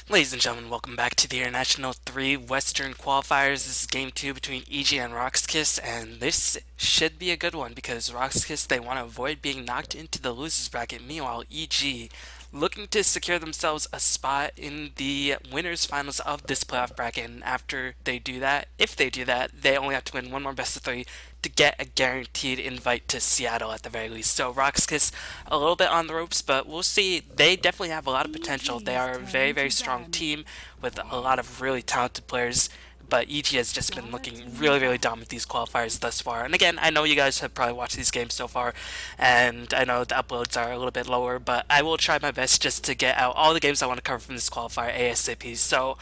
Ladies and gentlemen, welcome back to the International 3 Western Qualifiers. This is game 2 between EG and Rox.KIS, and this should be a good one because Rox.KIS, they want to avoid being knocked into the losers bracket. Meanwhile, EG looking to secure themselves a spot in the winners finals of this playoff bracket, and after they do that, if they do that, they only have to win one more best of 3 to get a guaranteed invite to Seattle at the very least. So Rox.KIS a little bit on the ropes, but we'll see. They definitely have a lot of potential. They are a very, very strong team with a lot of really talented players. But EG has just been looking really, really dumb at these qualifiers thus far. And again, I know you guys have probably watched these games so far, and I know the uploads are a little bit lower, but I will try my best just to get out all the games I want to cover from this qualifier ASAP. So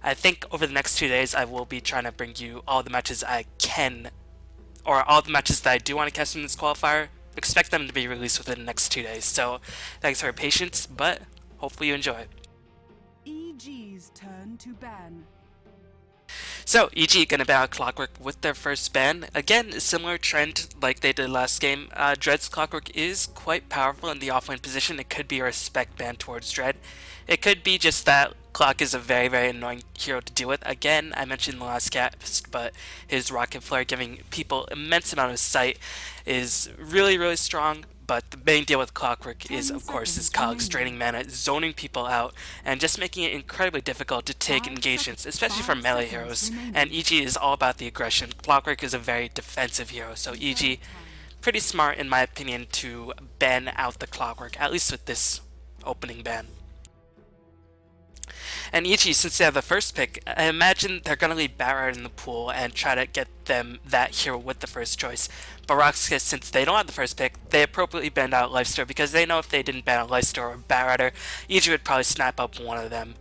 I think over the next 2 days, I will be trying to bring you all the matches I can, or all the matches that I do want to catch in this qualifier. Expect them to be released within the next 2 days. So thanks for your patience, but hopefully you enjoy. EG's turn to ban. So EG gonna ban out Clockwork with their first ban. Again, a similar trend like they did last game. Dread's Clockwork is quite powerful in the offlane position. It could be a respect ban towards Dread. It could be just that Clock is a very, very annoying hero to deal with. Again, I mentioned in the last cast, but his Rocket Flare giving people immense amount of sight is really, really strong. But the main deal with Clockwork is, of course, his Cogs draining mana, zoning people out, and just making it incredibly difficult to take engagements, especially from melee heroes. And EG is all about the aggression. Clockwork is a very defensive hero, so EG, pretty smart in my opinion to ban out the Clockwork, at least with this opening ban. And EG, since they have the first pick, I imagine they're going to leave Barrett in the pool and try to get them that hero with the first choice. But Rox.KIS, since they don't have the first pick, they appropriately banned out Lifesteal because they know if they didn't ban out Lifesteal or Barrett, EG would probably snap up one of them.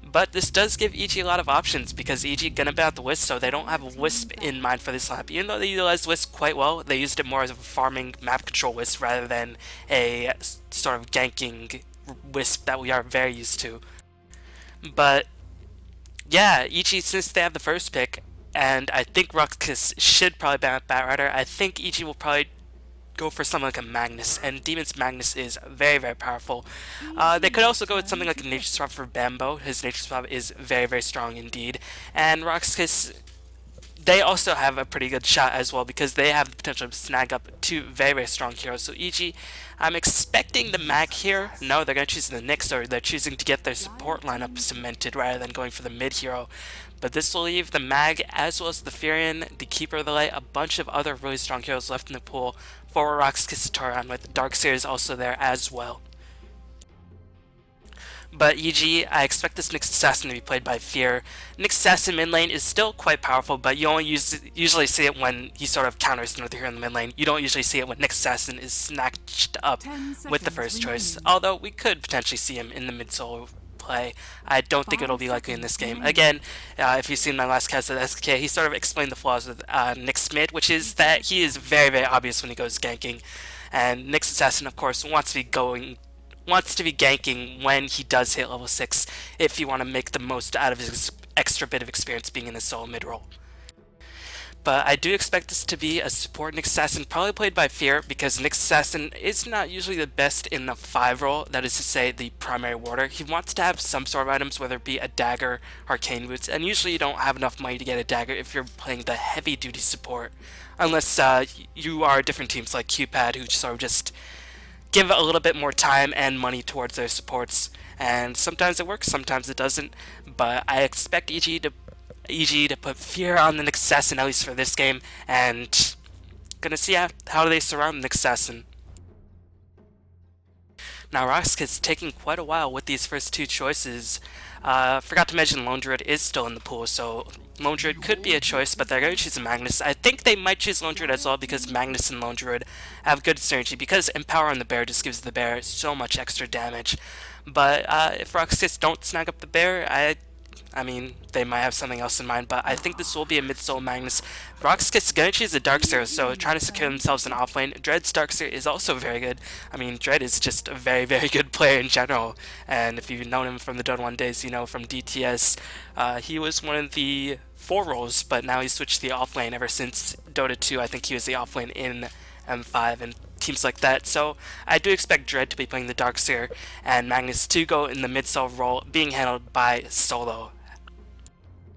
But this does give EG a lot of options because EG gonna ban out the Wisp, so they don't have a Wisp in mind for this lap. Even though they utilized Wisp quite well, they used it more as a farming map control Wisp rather than a sort of ganking Wisp that we are very used to. But yeah, EG, since they have the first pick, and I think Rox.KIS should probably ban out Batrider, I think EG will probably go for something like a Magnus, and Demon's Magnus is very, very powerful. They could also go with something like a Nature Swap for Bambo. His Nature Swap is very, very strong indeed. And Rox.KIS, they also have a pretty good shot as well because they have the potential to snag up two very, very strong heroes. So EG, I'm expecting the Mag here. No, they're going to choose the Nyx, or they're choosing to get their support lineup cemented rather than going for the mid hero. But this will leave the Mag as well as the Furion, the Keeper of the Light, a bunch of other really strong heroes left in the pool for Rox.KIS to turn with. Darkseer also there as well. But EG, I expect this Nyx Assassin to be played by Fear. Nyx Assassin mid lane is still quite powerful, but you only usually see it when he sort of counters another hero in the mid lane. You don't usually see it when Nyx Assassin is snatched up with the first choice, although we could potentially see him in the mid solo play. I don't think it'll be likely in this game. Again, if you've seen my last cast at SK, he sort of explained the flaws with Nyx mid, which is that he is very, very obvious when he goes ganking. And Nyx Assassin, of course, wants to be ganking when he does hit level 6 if you want to make the most out of his extra bit of experience being in the solo mid role. But I do expect this to be a support Nyx Assassin, probably played by Fear, because Nyx Assassin is not usually the best in the 5 role, that is to say the primary warder. He wants to have some sort of items, whether it be a dagger, arcane boots, and usually you don't have enough money to get a dagger if you're playing the heavy duty support, unless you are different teams like QPad who sort of just give a little bit more time and money towards their supports, and sometimes it works, sometimes it doesn't. But I expect EG to put Fear on the Nyx Assassin, at least for this game, and gonna see how they surround the Nyx Assassin. Now Rox.KIS taking quite a while with these first two choices. Forgot to mention Lone Druid is still in the pool, so Lone Druid could be a choice, but they're going to choose a Magnus. I think they might choose Lone Druid as well because Magnus and Lone Druid have good synergy, because Empower on the bear just gives the bear so much extra damage. But if Rox.KIS don't snag up the bear, I mean, they might have something else in mind, but I think this will be a mid-solo Magnus. Rox.KIS is going to choose a Darkseer, so trying to secure themselves an offlane. Dread's Darkseer is also very good. I mean, Dread is just a very, very good player in general, and if you've known him from the Dota 1 days, you know from DTS, he was one of the 4 roles, but now he's switched to the offlane ever since Dota 2. I think he was the offlane in M5, and teams like that. So I do expect Dread to be playing the Darkseer and Magnus to go in the mid-cell role, being handled by Solo.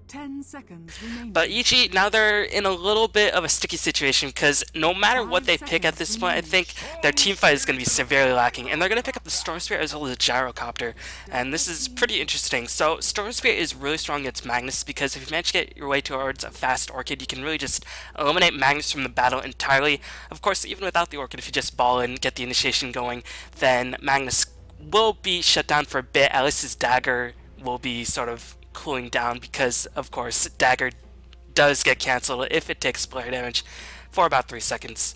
10 seconds remaining. But EG, now they're in a little bit of a sticky situation because no matter what they pick at this point, I think their team fight is going to be severely lacking. And they're going to pick up the Storm Spirit as well as the Gyrocopter. And this is pretty interesting. So Storm Spirit is really strong against Magnus because if you manage to get your way towards a fast Orchid, you can really just eliminate Magnus from the battle entirely. Of course, even without the Orchid, if you just ball in, get the initiation going, then Magnus will be shut down for a bit. At least his dagger will be sort of cooling down because, of course, dagger does get cancelled if it takes player damage for about 3 seconds.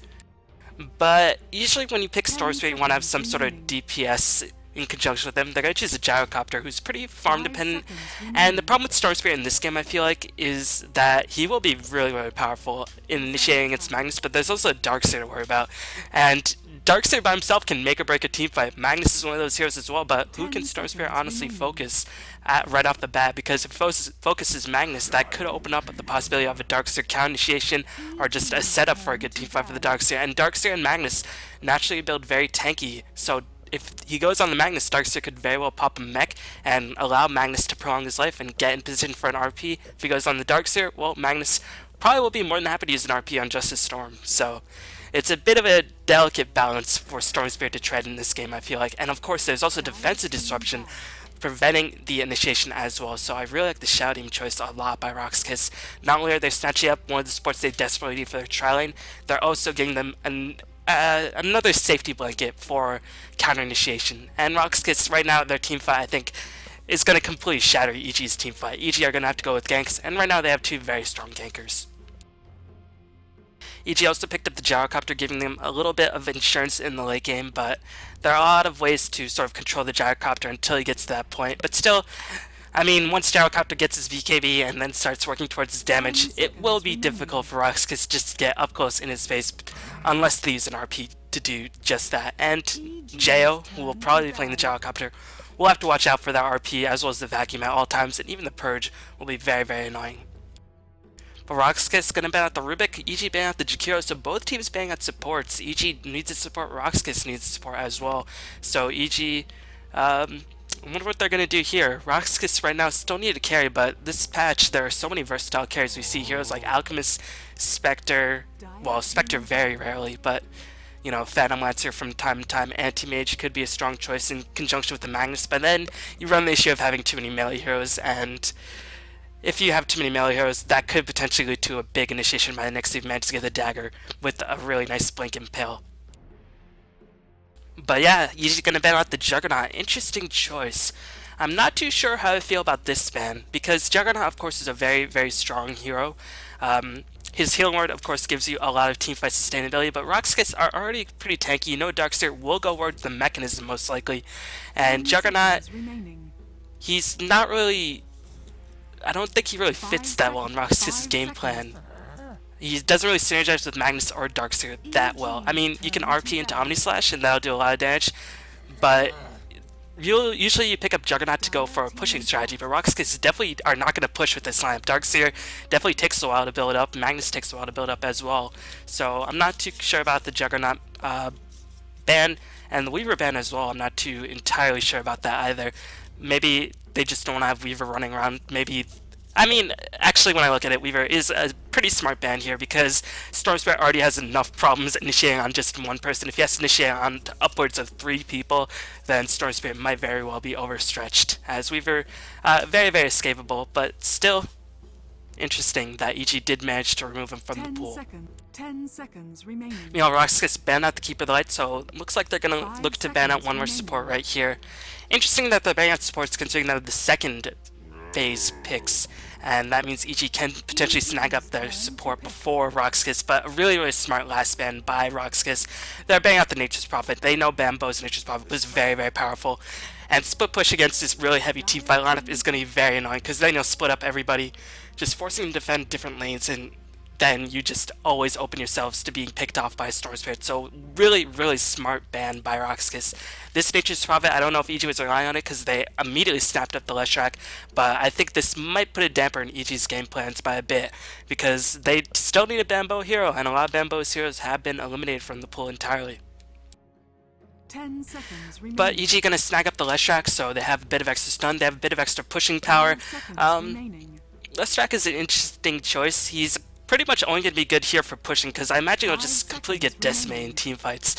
But usually when you pick Storm Spirit, you want to have some sort of DPS in conjunction with them. They're going to choose a Gyrocopter who's pretty farm dependent. And the problem with Storm Spirit in this game, I feel like, is that he will be really, really powerful in initiating against Magnus, but there's also a Darkseer to worry about. And Darkseer by himself can make or break a team fight. Magnus is one of those heroes as well, but who can Storm Spirit honestly focus at right off the bat? Because if it focuses Magnus, that could open up the possibility of a Darkseer counter initiation or just a setup for a good team fight for the Darkseer. And Darkseer and Magnus naturally build very tanky, so if he goes on the Magnus, Darkseer could very well pop a mech and allow Magnus to prolong his life and get in position for an RP. If he goes on the Darkseer, well, Magnus probably will be more than happy to use an RP on Justice Storm. So it's a bit of a delicate balance for Storm Spirit to tread in this game, I feel like. And of course, there's also defensive disruption preventing the initiation as well. So I really like the Shadow Team choice a lot by Rox.KIS. Not only are they snatching up one of the supports they desperately need for their tri-lane, they're also giving them another safety blanket for counter initiation. And Rox.KIS right now, their team fight, I think, is going to completely shatter EG's team fight. EG are going to have to go with ganks, and right now they have two very strong gankers. EG also picked up the Gyrocopter, giving them a little bit of insurance in the late game, but there are a lot of ways to sort of control the Gyrocopter until he gets to that point. But still, I mean, once Gyrocopter gets his VKB and then starts working towards his damage, it will be difficult for Rox.KIS just to get up close in his face, unless they use an RP to do just that. And Jo, who will probably be playing the Gyrocopter, will have to watch out for that RP as well as the vacuum at all times, and even the Purge will be very, very annoying. But Rox.KIS is going to ban out the Rubik, EG ban out the Jakiro, so both teams banning out supports. EG needs to support, Rox.KIS needs to support as well. So EG, I wonder what they're going to do here. Rox.KIS right now still need to carry, but this patch, there are so many versatile carries. We see heroes like Alchemist, Spectre, well, Spectre very rarely, but, you know, Phantom Lancer from time to time, Anti-Mage could be a strong choice in conjunction with the Magnus, but then you run the issue of having too many melee heroes, and if you have too many melee heroes, that could potentially lead to a big initiation by the next team managed to get the dagger with a really nice Blink Impale. But yeah, he's gonna ban out the Juggernaut. Interesting choice. I'm not too sure how I feel about this ban, because Juggernaut, of course, is a very, very strong hero. His Healing Word, of course, gives you a lot of teamfight sustainability, but Rox.KIS are already pretty tanky. You know Darkseer will go towards the Mechanism, most likely. And Juggernaut, he's not really, I don't think he really fits that well in Rox.KIS' game plan. He doesn't really synergize with Magnus or Darkseer that well. I mean, you can RP into Omnislash and that'll do a lot of damage, but usually you pick up Juggernaut to go for a pushing strategy, but Rox.KIS definitely are not going to push with this lineup. Darkseer definitely takes a while to build up, Magnus takes a while to build up as well, so I'm not too sure about the Juggernaut ban, and the Weaver ban as well. I'm not too entirely sure about that either. Maybe they just don't want to have Weaver running around. Maybe, I mean, actually when I look at it, Weaver is a pretty smart ban here because Storm Spirit already has enough problems initiating on just one person. If he has to initiate on upwards of 3 people, then Storm Spirit might very well be overstretched, as Weaver, very, very escapable, but still interesting that EG did manage to remove him from the pool. 10 seconds remaining. Meanwhile, Rox.KIS banned out the Keeper of the Light, so it looks like they're going to look to ban out one more support right here. Interesting that they're banning out supports considering that the second phase picks, and that means EG can potentially snag up their support before Rox.KIS, but a really, really smart last ban by Rox.KIS. They're banning out the Nature's Prophet. They know Bambo's Nature's Prophet was very, very powerful, and split push against this really heavy team fight lineup is going to be very annoying because then you'll split up everybody, just forcing them to defend different lanes, and then you just always open yourselves to being picked off by Storm Spirit. So really, really smart ban by Rox.KIS. This Nature's Prophet, I don't know if EG was relying on it because they immediately snapped up the Leshrac, but I think this might put a damper in EG's game plans by a bit because they still need a Bambo hero, and a lot of Bambo's heroes have been eliminated from the pool entirely. 10 seconds But remaining. EG gonna snag up the Leshrac, so they have a bit of extra stun, they have a bit of extra pushing power. 5 seconds remaining. Leshrac is an interesting choice. He's pretty much only going to be good here for pushing, because I imagine he'll 5 just completely seconds get decimated in remaining. team fights.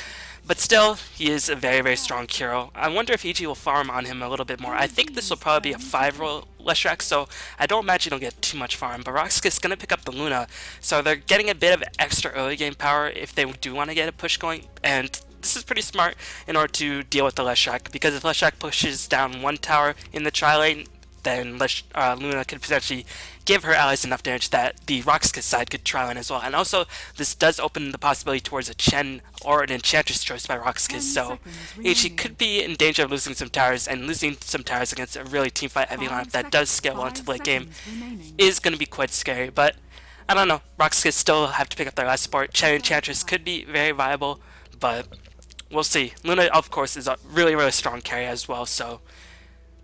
But still, he is a very, very strong hero. I wonder if EG will farm on him a little bit more. I think this will probably be a 5-roll Leshrac, so I don't imagine he'll get too much farm. But Rox.KIS is going to pick up the Luna, so they're getting a bit of extra early game power if they do want to get a push going, and this is pretty smart in order to deal with the Leshrac, because if Leshrac pushes down one tower in the tri lane, then Luna could potentially give her allies enough damage that the Rox.KIS side could try on as well. And also, this does open the possibility towards a Chen or an Enchantress choice by Rox.KIS, so he could be in danger of losing some towers, and losing some towers against a really teamfight heavy lineup that does scale well into the late game is going to be quite scary. But I don't know, Rox.KIS still have to pick up their last support. Chen Enchantress could be very viable, but we'll see. Luna, of course, is a really, really strong carry as well, so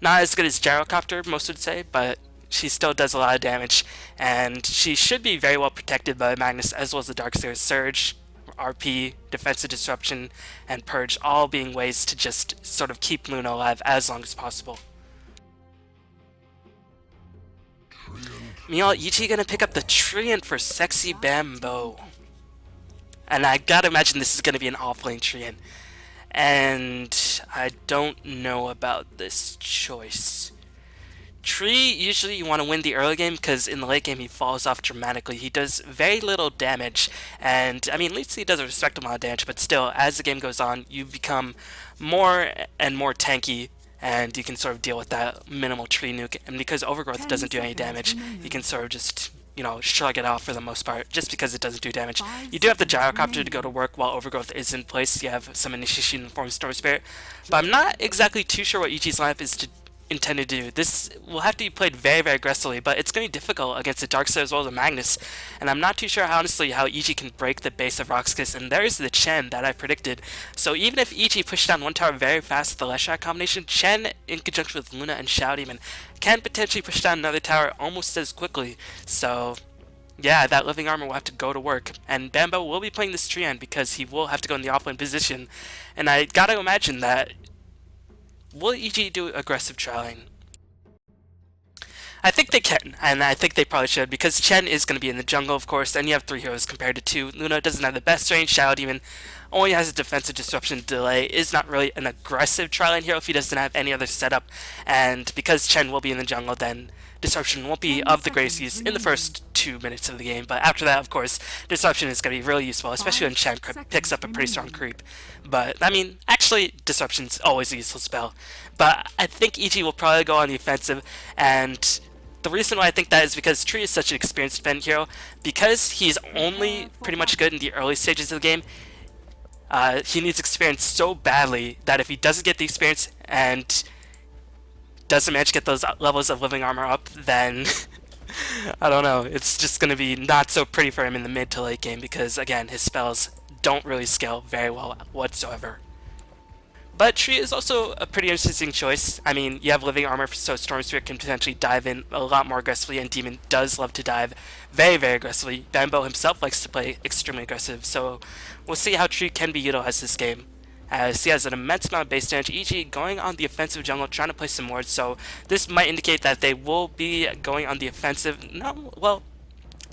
not as good as Gyrocopter, most would say, but she still does a lot of damage, and she should be very well protected by Magnus, as well as the Darkseer Surge, RP, Defensive Disruption, and Purge, all being ways to just sort of keep Luna alive as long as possible. Meanwhile, EG gonna pick up the Treant for Sexy Bambo. And I gotta imagine this is gonna be an offlane Treant. And I don't know about this choice. Tree, usually you want to win the early game, because in the late game he falls off dramatically. He does very little damage, and I mean, at least he does a respectable amount of damage, but still, as the game goes on, you become more and more tanky, and you can sort of deal with that minimal tree nuke. And because Overgrowth doesn't do any damage, you can sort of just, you know, shrug it off for the most part, just because it doesn't do damage. You do have the Gyrocopter to go to work while Overgrowth is in place. You have some initiation in the form of Storm Spirit, but I'm not exactly too sure what EG's lineup is intended to do. This will have to be played very, very aggressively, but it's going to be difficult against the Darkseer as well as the Magnus, and I'm not too sure, honestly, how EG can break the base of Rox.KIS, and there's the Chen that I predicted. So even if EG pushed down one tower very fast with the Leshrac combination, Chen, in conjunction with Luna and Shao Demon, can potentially push down another tower almost as quickly. So yeah, that living armor will have to go to work, and Bambo will be playing this Treant because he will have to go in the offlane position, and I gotta imagine that will EG do aggressive trialing? I think they can, and I think they probably should, because Chen is going to be in the jungle, of course, and you have 3 heroes compared to 2. Luna doesn't have the best range, Shao Demon only has a defensive disruption delay, is not really an aggressive trialing hero if he doesn't have any other setup, and because Chen will be in the jungle, then disruption won't be of the greatest use in the first 2 minutes of the game, but after that, of course, disruption is going to be really useful, especially when Chen picks up a pretty strong creep. But, I mean, actually, disruption's always a useful spell. But I think EG will probably go on the offensive, and the reason why I think that is because Tree is such an experienced defend hero. Because he's only pretty much good in the early stages of the game, he needs experience so badly that if he doesn't get the experience and doesn't manage to get those levels of living armor up, then I don't know, it's just going to be not so pretty for him in the mid to late game, because again, his spells don't really scale very well whatsoever. But Tree is also a pretty interesting choice. I mean, you have living armor, so Storm Spirit can potentially dive in a lot more aggressively, and Demon does love to dive very, very aggressively. Bambo himself likes to play extremely aggressive, so we'll see how Tree can be utilized this game, as he has an immense amount of base damage. EG going on the offensive jungle, trying to play some wards, so this might indicate that they will be going on the offensive. No, well,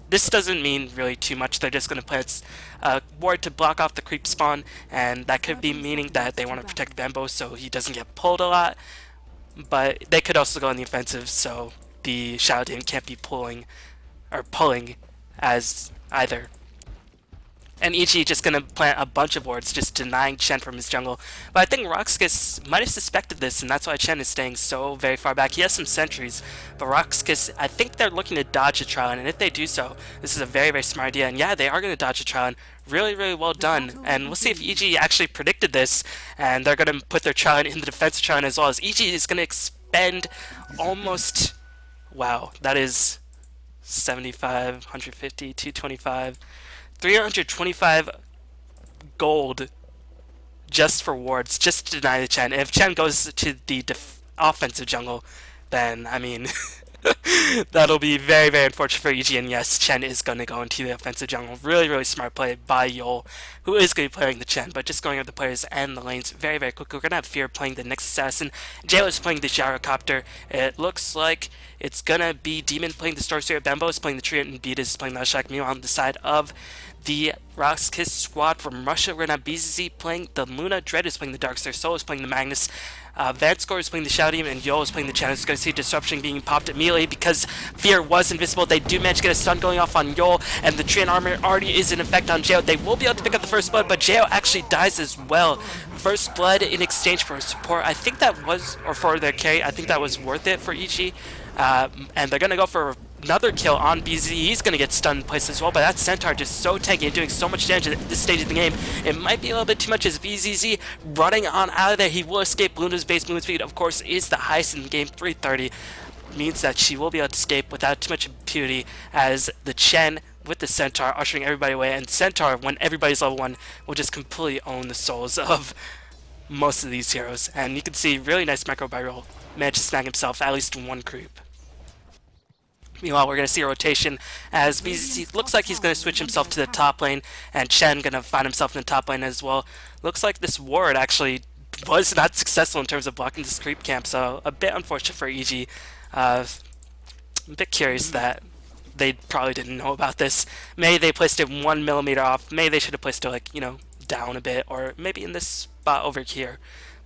this doesn't mean really too much. They're just going to plant a ward to block off the creep spawn, and that could be meaning that they want to protect Bambo so he doesn't get pulled a lot. But they could also go on the offensive, so the Shadow Demon can't be pulling as either. And EG just going to plant a bunch of wards, just denying Chen from his jungle. But I think Rox.KIS might have suspected this, and that's why Chen is staying so very far back. He has some sentries, but Rox.KIS, I think they're looking to dodge a trial, and if they do so, this is a very, very smart idea. And yeah, they are going to dodge a trial, really, really well done. And we'll see if EG actually predicted this, and they're going to put their trial in the defensive trial as well, as EG is going to expend almost, wow, that is 75, 150, 225... 325 gold just for wards, just to deny the Chen. And if Chen goes to the offensive jungle, then, I mean, That'll be very, very unfortunate for EG, and yes, Chen is going to go into the offensive jungle. Really, really smart play by Yol, who is going to be playing the Chen, but just going over the players and the lanes very, very quickly. We're going to have Fear playing the next assassin. Jail is playing the gyrocopter. It looks like it's going to be Demon playing the Star Spirit. Bembo is playing the Treant, and Beat is playing the Shack. Meanwhile, on the side of the Rox.KIS squad from Russia, we're going to have BZZ playing the Luna, Dread is playing the Darkseer, Soul is playing the Magnus, Vanscore is playing the Shadow Demon, and Yo is playing the Chen. It's going to see Disruption being popped immediately because Fear was invisible. They do manage to get a stun going off on Yo, and the Treant armor already is in effect on Jao. They will be able to pick up the first blood, but Jao actually dies as well. First blood in exchange for support. I think that was, or for their carry, I think that was worth it for EG. And they're going to go for another kill on BZ. He's going to get stunned in place as well, but that Centaur just so tanky and doing so much damage at this stage of the game. It might be a little bit too much as BZZ running on out of there. He will escape. Luna's base movement speed, of course, is the highest in the game, 330. Means that she will be able to escape without too much impunity as the Chen with the Centaur ushering everybody away. And Centaur, when everybody's level 1, will just completely own the souls of most of these heroes. And you can see really nice micro by roll. Managed to snag himself at least one creep. Meanwhile, we're going to see a rotation as BZC looks like he's going to switch himself to the top lane, and Chen going to find himself in the top lane as well. Looks like this ward actually was not successful in terms of blocking this creep camp, so a bit unfortunate for EG. I'm a bit curious that they probably didn't know about this. Maybe they placed it 1 millimeter off. Maybe they should have placed it, like, you know, down a bit, or maybe in this spot over here.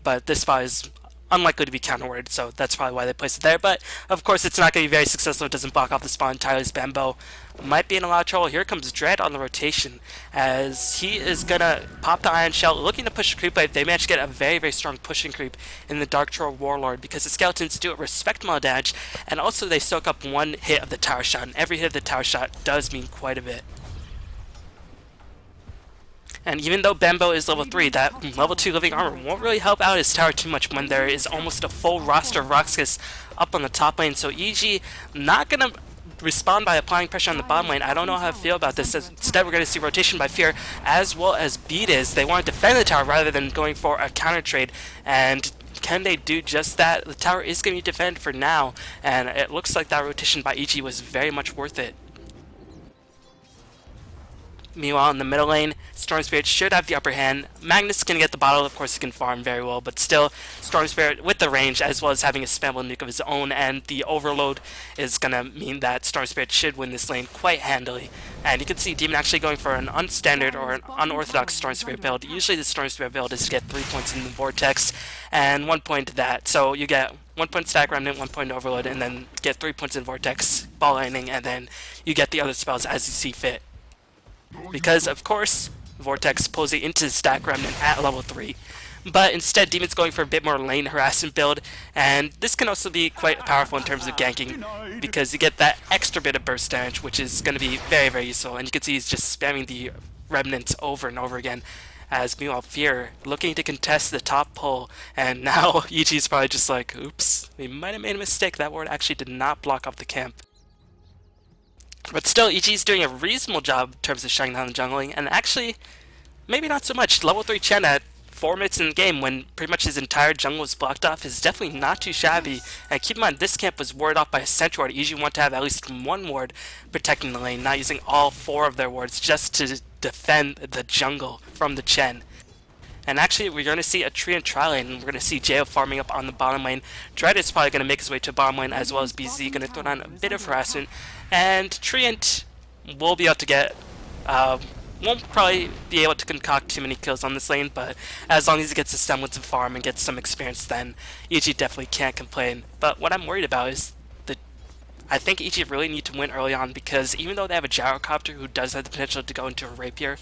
But this spot is unlikely to be counter-warded, so that's probably why they placed it there. But of course, it's not going to be very successful. It doesn't block off the spawn entirely. As Bembo might be in a lot of trouble. Here comes Dread on the rotation as he is going to pop the Iron Shell, looking to push a creep wave. They managed to get a very, very strong pushing creep in the Dark Troll Warlord because the Skeletons do a respectable damage, and also they soak up one hit of the Tower Shot, and every hit of the Tower Shot does mean quite a bit. And even though Bembo is level 3, that level 2 living armor won't really help out his tower too much when there is almost a full roster of Rox.KIS up on the top lane. So EG not going to respond by applying pressure on the bottom lane. I don't know how to feel about this. Instead, we're going to see rotation by Fear as well as Beat is. They want to defend the tower rather than going for a counter trade. And can they do just that? The tower is going to be defended for now, and it looks like that rotation by EG was very much worth it. Meanwhile, in the middle lane, Storm Spirit should have the upper hand. Magnus can get the bottle, of course he can farm very well, but still, Storm Spirit with the range, as well as having a spammable nuke of his own, and the overload is going to mean that Storm Spirit should win this lane quite handily. And you can see Demon actually going for an unstandard or an unorthodox Storm Spirit build. Usually the Storm Spirit build is to get 3 points in the Vortex, and 1 point to that. So you get 1 point Stack Remnant, 1 point Overload, and then get 3 points in Vortex, Ball Lightning, and then you get the other spells as you see fit. Because, of course, Vortex pulls it into Stack Remnant at level 3. But instead, Demon's going for a bit more lane harassment build, and this can also be quite powerful in terms of ganking, because you get that extra bit of burst damage, which is going to be very, very useful. And you can see he's just spamming the Remnants over and over again, as meanwhile Fear looking to contest the top pull, and now EG's probably just like, oops, we might have made a mistake. That ward actually did not block off the camp. But still, EG's doing a reasonable job in terms of shutting down the jungling, and actually, maybe not so much. Level 3 Chen at 4 minutes in the game, when pretty much his entire jungle was blocked off, is definitely not too shabby. And keep in mind, this camp was warded off by a Sentry ward. EG want to have at least one ward protecting the lane, not using all 4 of their wards just to defend the jungle from the Chen. And actually, we're going to see a Treant tri lane, and we're going to see Jao farming up on the bottom lane. Dread is probably going to make his way to bottom lane, as well as BZ, going to throw down a bit of harassment. And Treant will be able to get, won't probably be able to concoct too many kills on this lane, but as long as he gets a semblance of farm and gets some experience, then EG definitely can't complain. But what I'm worried about is I think EG really need to win early on, because even though they have a gyrocopter who does have the potential to go into a rapier,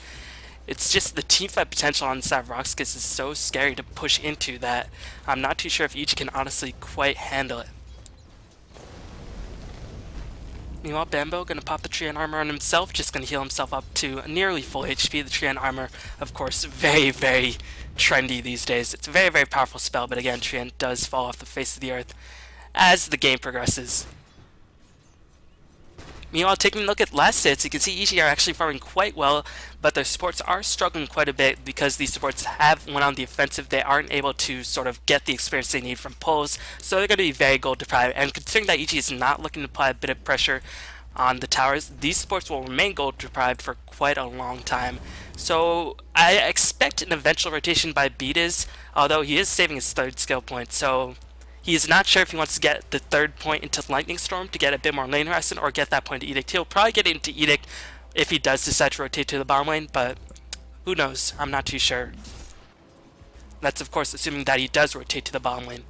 it's just the teamfight potential on the side of Rox.KIS is so scary to push into that I'm not too sure if EG can honestly quite handle it. Meanwhile, Bembo gonna pop the Treant armor on himself, just gonna heal himself up to nearly full HP. The Treant armor, of course, very, very trendy these days. It's a very, very powerful spell, but again, Treant does fall off the face of the earth as the game progresses. Meanwhile, taking a look at last hits, you can see EG are actually farming quite well, but their supports are struggling quite a bit because these supports have went on the offensive. They aren't able to sort of get the experience they need from pulls, so they're going to be very gold deprived. And considering that EG is not looking to apply a bit of pressure on the towers, these supports will remain gold deprived for quite a long time. So I expect an eventual rotation by Beatis, although he is saving his third skill point, so he's not sure if he wants to get the third point into Lightning Storm to get a bit more lane harassment or get that point to Edict. He'll probably get it into Edict if he does decide to rotate to the bottom lane, but who knows? I'm not too sure. That's of course assuming that he does rotate to the bottom lane.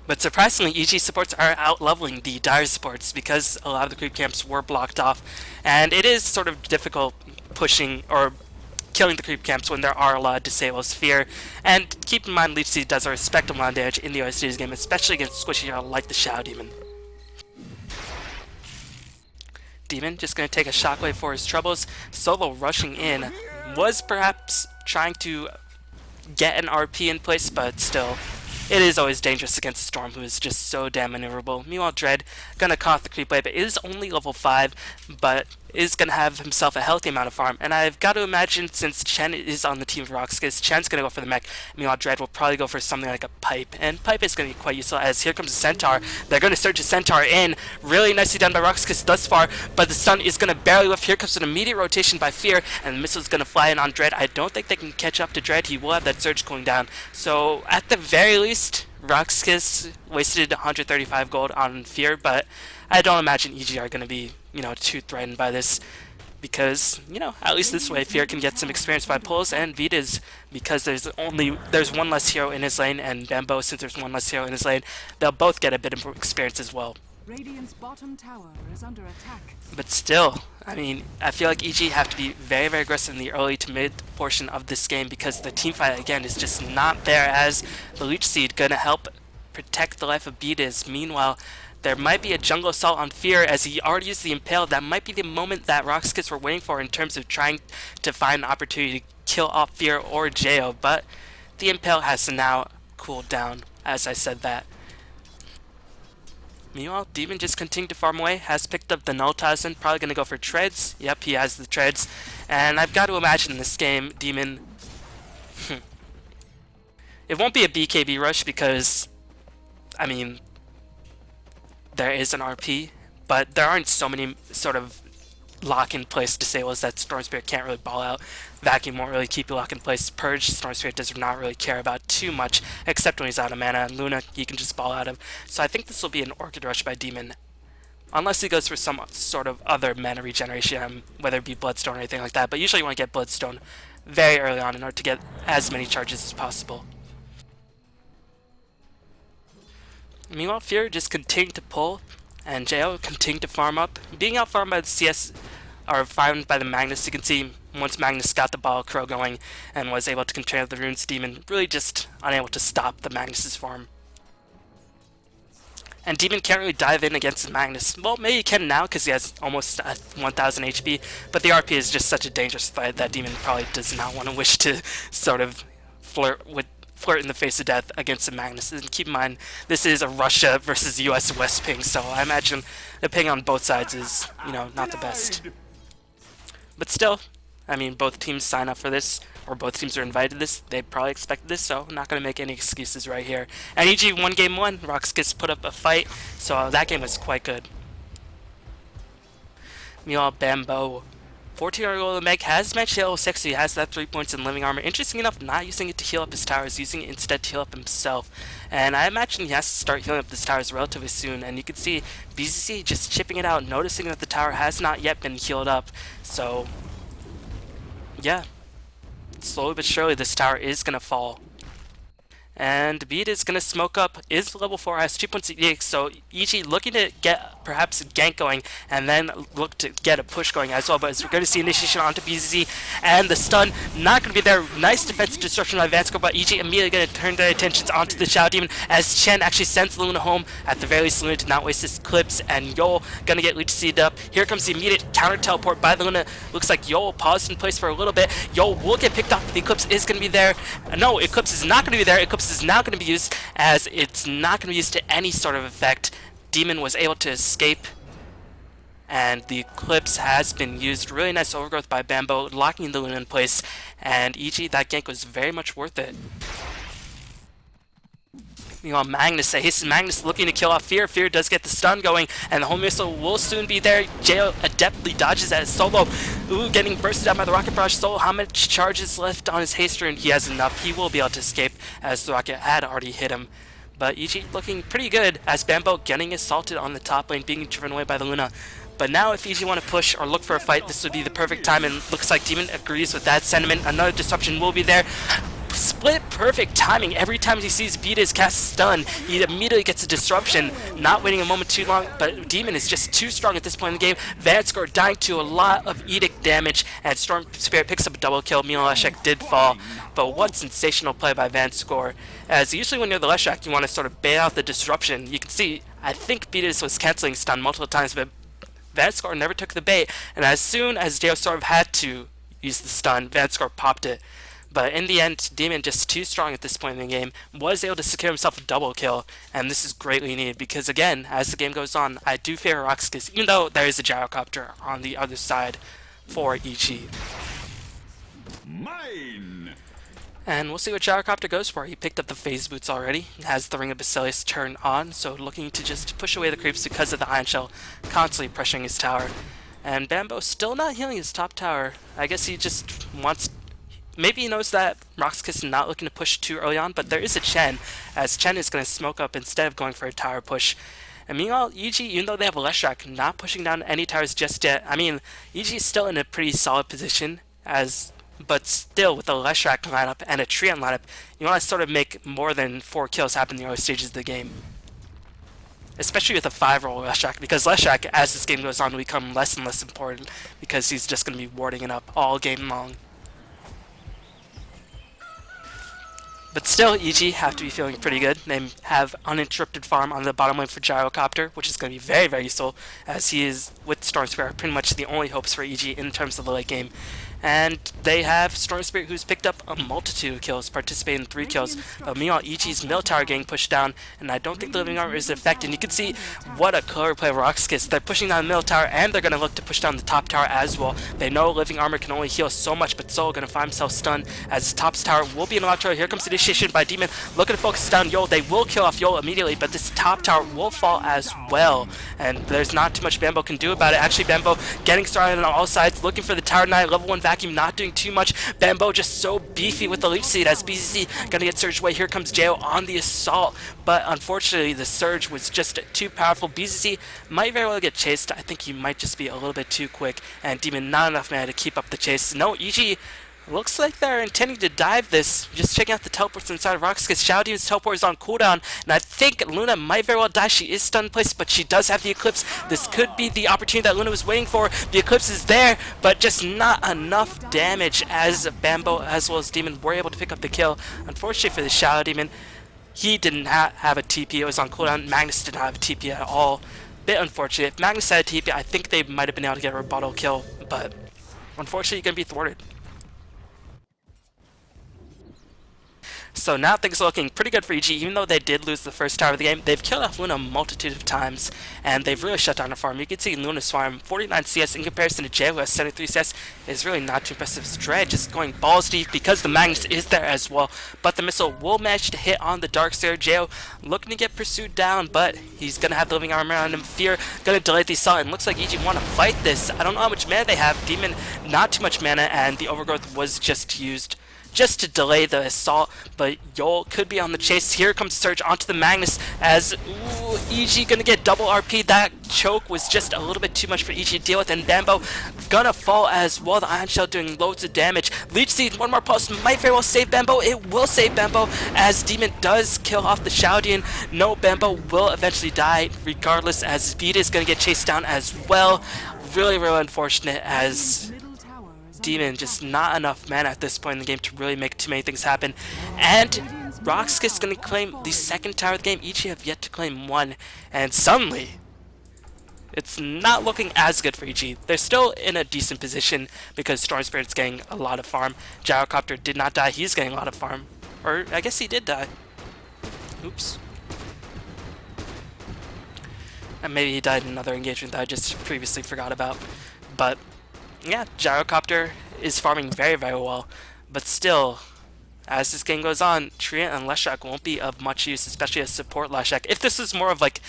But surprisingly, EG supports are out-leveling the Dire supports because a lot of the creep camps were blocked off, and it is sort of difficult pushing or killing the creep camps when there are a lot of disables fear. And keep in mind, Leech Seed does a respectable amount of damage in the OSD's game, especially against squishy hero like the Shadow Demon. Demon just going to take a shockwave for his troubles. Solo rushing in was perhaps trying to get an RP in place, but still, it is always dangerous against Storm, who is just so damn maneuverable. Meanwhile, Dread gonna cough the creep wave, but is only level 5, but is gonna have himself a healthy amount of farm. And I've got to imagine, since Chen is on the team of Rox.KIS, Chen's gonna go for the mech. Meanwhile, Dread will probably go for something like a pipe, and pipe is gonna be quite useful. As here comes a Centaur, they're gonna surge a Centaur in, really nicely done by Rox.KIS thus far. But the stun is gonna barely lift. Here comes an immediate rotation by Fear, and the missile is gonna fly in on Dread. I don't think they can catch up to Dread. He will have that surge cooling down. So at the very least, Rox.KIS wasted 135 gold on Fear, but I don't imagine EG are going to be, too threatened by this because, at least this way Fear can get some experience by pulls, and Vitas, because there's one less hero in his lane, and Bambo, since there's one less hero in his lane, they'll both get a bit of experience as well. Radiant's bottom tower is under attack. But still, I feel like EG have to be very, very aggressive in the early to mid portion of this game because the team fight, again, is just not there, as the Leech Seed gonna help protect the life of Beatis. Meanwhile, there might be a jungle assault on Fear as he already used the Impale. That might be the moment that Rox.KIS were waiting for in terms of trying to find an opportunity to kill off Fear or Jo, but the Impale has to now cool down, as I said that. Meanwhile, Demon just continued to farm away, has picked up the Null Talisman, probably going to go for Treads. Yep, he has the Treads. And I've got to imagine in this game, Demon... it won't be a BKB rush because, there is an RP, but there aren't so many sort of lock-in-place disables that Storm Spirit can't really ball out. Vacuum won't really keep you lock-in-place. Purge, Storm Spirit does not really care about too much, except when he's out of mana. And Luna, he can just ball out of. So I think this will be an Orchid Rush by Demon. Unless he goes for some sort of other mana regeneration, whether it be Bloodstone or anything like that. But usually you want to get Bloodstone very early on in order to get as many charges as possible. Meanwhile, Fear just continued to pull, and Jo continued to farm up. Being out farmed by the CS, or farmed by the Magnus, you can see once Magnus got the Ball Crow going and was able to control the runes, Demon really just unable to stop the Magnus's farm. And Demon can't really dive in against Magnus. Well, maybe he can now because he has almost 1000 HP, but the RP is just such a dangerous threat that Demon probably does not want to wish to sort of flirt in the face of death against the Magnus. And keep in mind, this is a Russia versus US West ping, so I imagine the ping on both sides is, not the best. But still, both teams sign up for this, or both teams are invited to this. They probably expected this, so I'm not going to make any excuses right here. And EG won game 1. Rox.KIS put up a fight, so that game was quite good. Meanwhile, Bambo, 14-year-old gold Meg, has matched level 6, so he has that 3 points in living armor. Interesting enough, not using it to heal up his towers, using it instead to heal up himself. And I imagine he has to start healing up his towers relatively soon. And you can see BZC just chipping it out, noticing that the tower has not yet been healed up. So, yeah, slowly but surely this tower is going to fall. And Beat is going to smoke up, is level 4, has 2 points of EX, so EG looking to get perhaps a gank going, and then look to get a push going as well. But as we're going to see initiation onto BZZ, and the stun not going to be there. Nice defensive destruction by Vansco, but EG immediately going to turn their attentions onto the Shadow Demon, as Chen actually sends Luna home. At the very least, Luna did not waste his clips, and Yol going to get Leech Seed up. Here comes the immediate counter teleport by the Luna. Looks like Yol paused in place for a little bit. Yol will get picked off, but the Eclipse is going to be there. No, Eclipse is not going to be there. Eclipse is now going to be used, as it's not going to be used to any sort of effect. Demon was able to escape and the Eclipse has been used. Really nice overgrowth by Bambo, locking the Luna in place, and EG, that gank was very much worth it. Magnus, Magnus looking to kill off Fear. Fear does get the stun going, and the home missile will soon be there. Jail adeptly dodges at his Solo. Ooh, getting bursted out by the Rocket Barrage. Solo, how much charges left on his haste rune? He has enough. He will be able to escape, as the rocket had already hit him. But EG looking pretty good, as Bambo getting assaulted on the top lane, being driven away by the Luna. But now if EG want to push or look for a fight, this would be the perfect time, and looks like Demon agrees with that sentiment. Another disruption will be there. Split perfect timing. Every time he sees Beatus cast stun, he immediately gets a disruption, not waiting a moment too long, but Demon is just too strong at this point in the game. Vanscore dying to a lot of Edict damage, and Storm Spirit picks up a double kill. Mila Leshek did fall, but what sensational play by Vanscore, as usually when you're the Leshek, you want to sort of bait out the disruption. You can see, I think Beatus was canceling stun multiple times, but Vanscore never took the bait, and as soon as Deo sort of had to use the stun, Vanscore popped it. But in the end, Demon, just too strong at this point in the game, was able to secure himself a double kill, and this is greatly needed because, again, as the game goes on, I do favor Rox.KIS, even though there is a gyrocopter on the other side for EG. Mine! And we'll see what gyrocopter goes for. He picked up the phase boots already, has the Ring of Basilius turned on, so looking to just push away the creeps because of the Iron Shell constantly pressuring his tower. And Bambo still not healing his top tower. I guess he just wants... Maybe he knows that Rox.KIS is not looking to push too early on, but there is a Chen, as Chen is going to smoke up instead of going for a tower push. And meanwhile, EG, even though they have a Leshrac, not pushing down any towers just yet. I mean, EG is still in a pretty solid position, but still with a Leshrac lineup and a Treant lineup, you want to sort of make more than 4 kills happen in the early stages of the game. Especially with a 5-roll Leshrac, because Leshrac, as this game goes on, will become less and less important, because he's just going to be warding it up all game long. But still, EG have to be feeling pretty good. They have uninterrupted farm on the bottom lane for Gyrocopter, which is going to be very, very useful, as he is, with Storm Spirit, pretty much the only hopes for EG in terms of the late game. And they have Storm Spirit, who's picked up a multitude of kills, participating in 3 kills. But meanwhile, EG's mill tower getting pushed down, and I don't think the living armor is affected. And you can see what a clever play of Rox.KIS. They're pushing down the mill tower, and they're going to look to push down the top tower as well. They know living armor can only heal so much, but Solo going to find himself stunned, as the top tower will be an electro. Here comes the initiation by Demon, looking to focus down Yol. They will kill off Yol immediately, but this top tower will fall as well. And there's not too much Bambo can do about it. Actually, Bambo getting started on all sides, looking for the tower 9, level 1 vacuum, not doing too much. Bambo just so beefy with the leech seed, as BCC gonna get surged away. Here comes Jo on the assault, but unfortunately the surge was just too powerful. BCC might very well get chased. I think he might just be a little bit too quick, and Demon not enough mana to keep up the chase. No, EG looks like they're intending to dive this. Just checking out the teleports inside of Rox.KIS. Shadow Demon's teleport is on cooldown, and I think Luna might very well die. She is stunned in place, but she does have the Eclipse. This could be the opportunity that Luna was waiting for. The Eclipse is there, but just not enough damage, as Bambo as well as Demon were able to pick up the kill. Unfortunately for the Shadow Demon, he didn't have a TP. It was on cooldown. Magnus did not have a TP at all. Bit unfortunate. If Magnus had a TP, I think they might have been able to get a rebuttal kill, but unfortunately you're going to be thwarted. So now things are looking pretty good for EG. Even though they did lose the first tower of the game, they've killed off Luna a multitude of times, and they've really shut down the farm. You can see Luna's farm, 49 CS in comparison to Jay, who has 73 CS, is really not too impressive. Stretch just going balls deep because the Magnus is there as well, but the missile will manage to hit on the Darkseer. Jay looking to get pursued down, but he's going to have the living armor on him. Fear going to delay the assault, and looks like EG want to fight this. I don't know how much mana they have. Demon, not too much mana, and the overgrowth was just used just to delay the assault, but Yol could be on the chase. Here comes the surge onto the Magnus, as EG gonna get double RP. That choke was just a little bit too much for EG to deal with, and Bambo gonna fall as well. The Iron Shell doing loads of damage. Leech Seed, one more pulse, might very well save Bambo. It will save Bambo, as Demon does kill off the Shoudian. No, Bambo will eventually die regardless, as Vita is gonna get chased down as well. Really, really unfortunate, as Demon just not enough mana at this point in the game to really make too many things happen. And Rox.KIS is going to claim the second tower of the game. EG have yet to claim one, and suddenly it's not looking as good for EG. They're still in a decent position because Storm Spirit's getting a lot of farm. Gyrocopter did not die. He's getting a lot of farm, or I guess he did die. Oops. And maybe he died in another engagement that I just previously forgot about. But yeah, Gyrocopter is farming very, very well. But still, as this game goes on, Treant and Leshak won't be of much use, especially as support Leshak. If this is more of like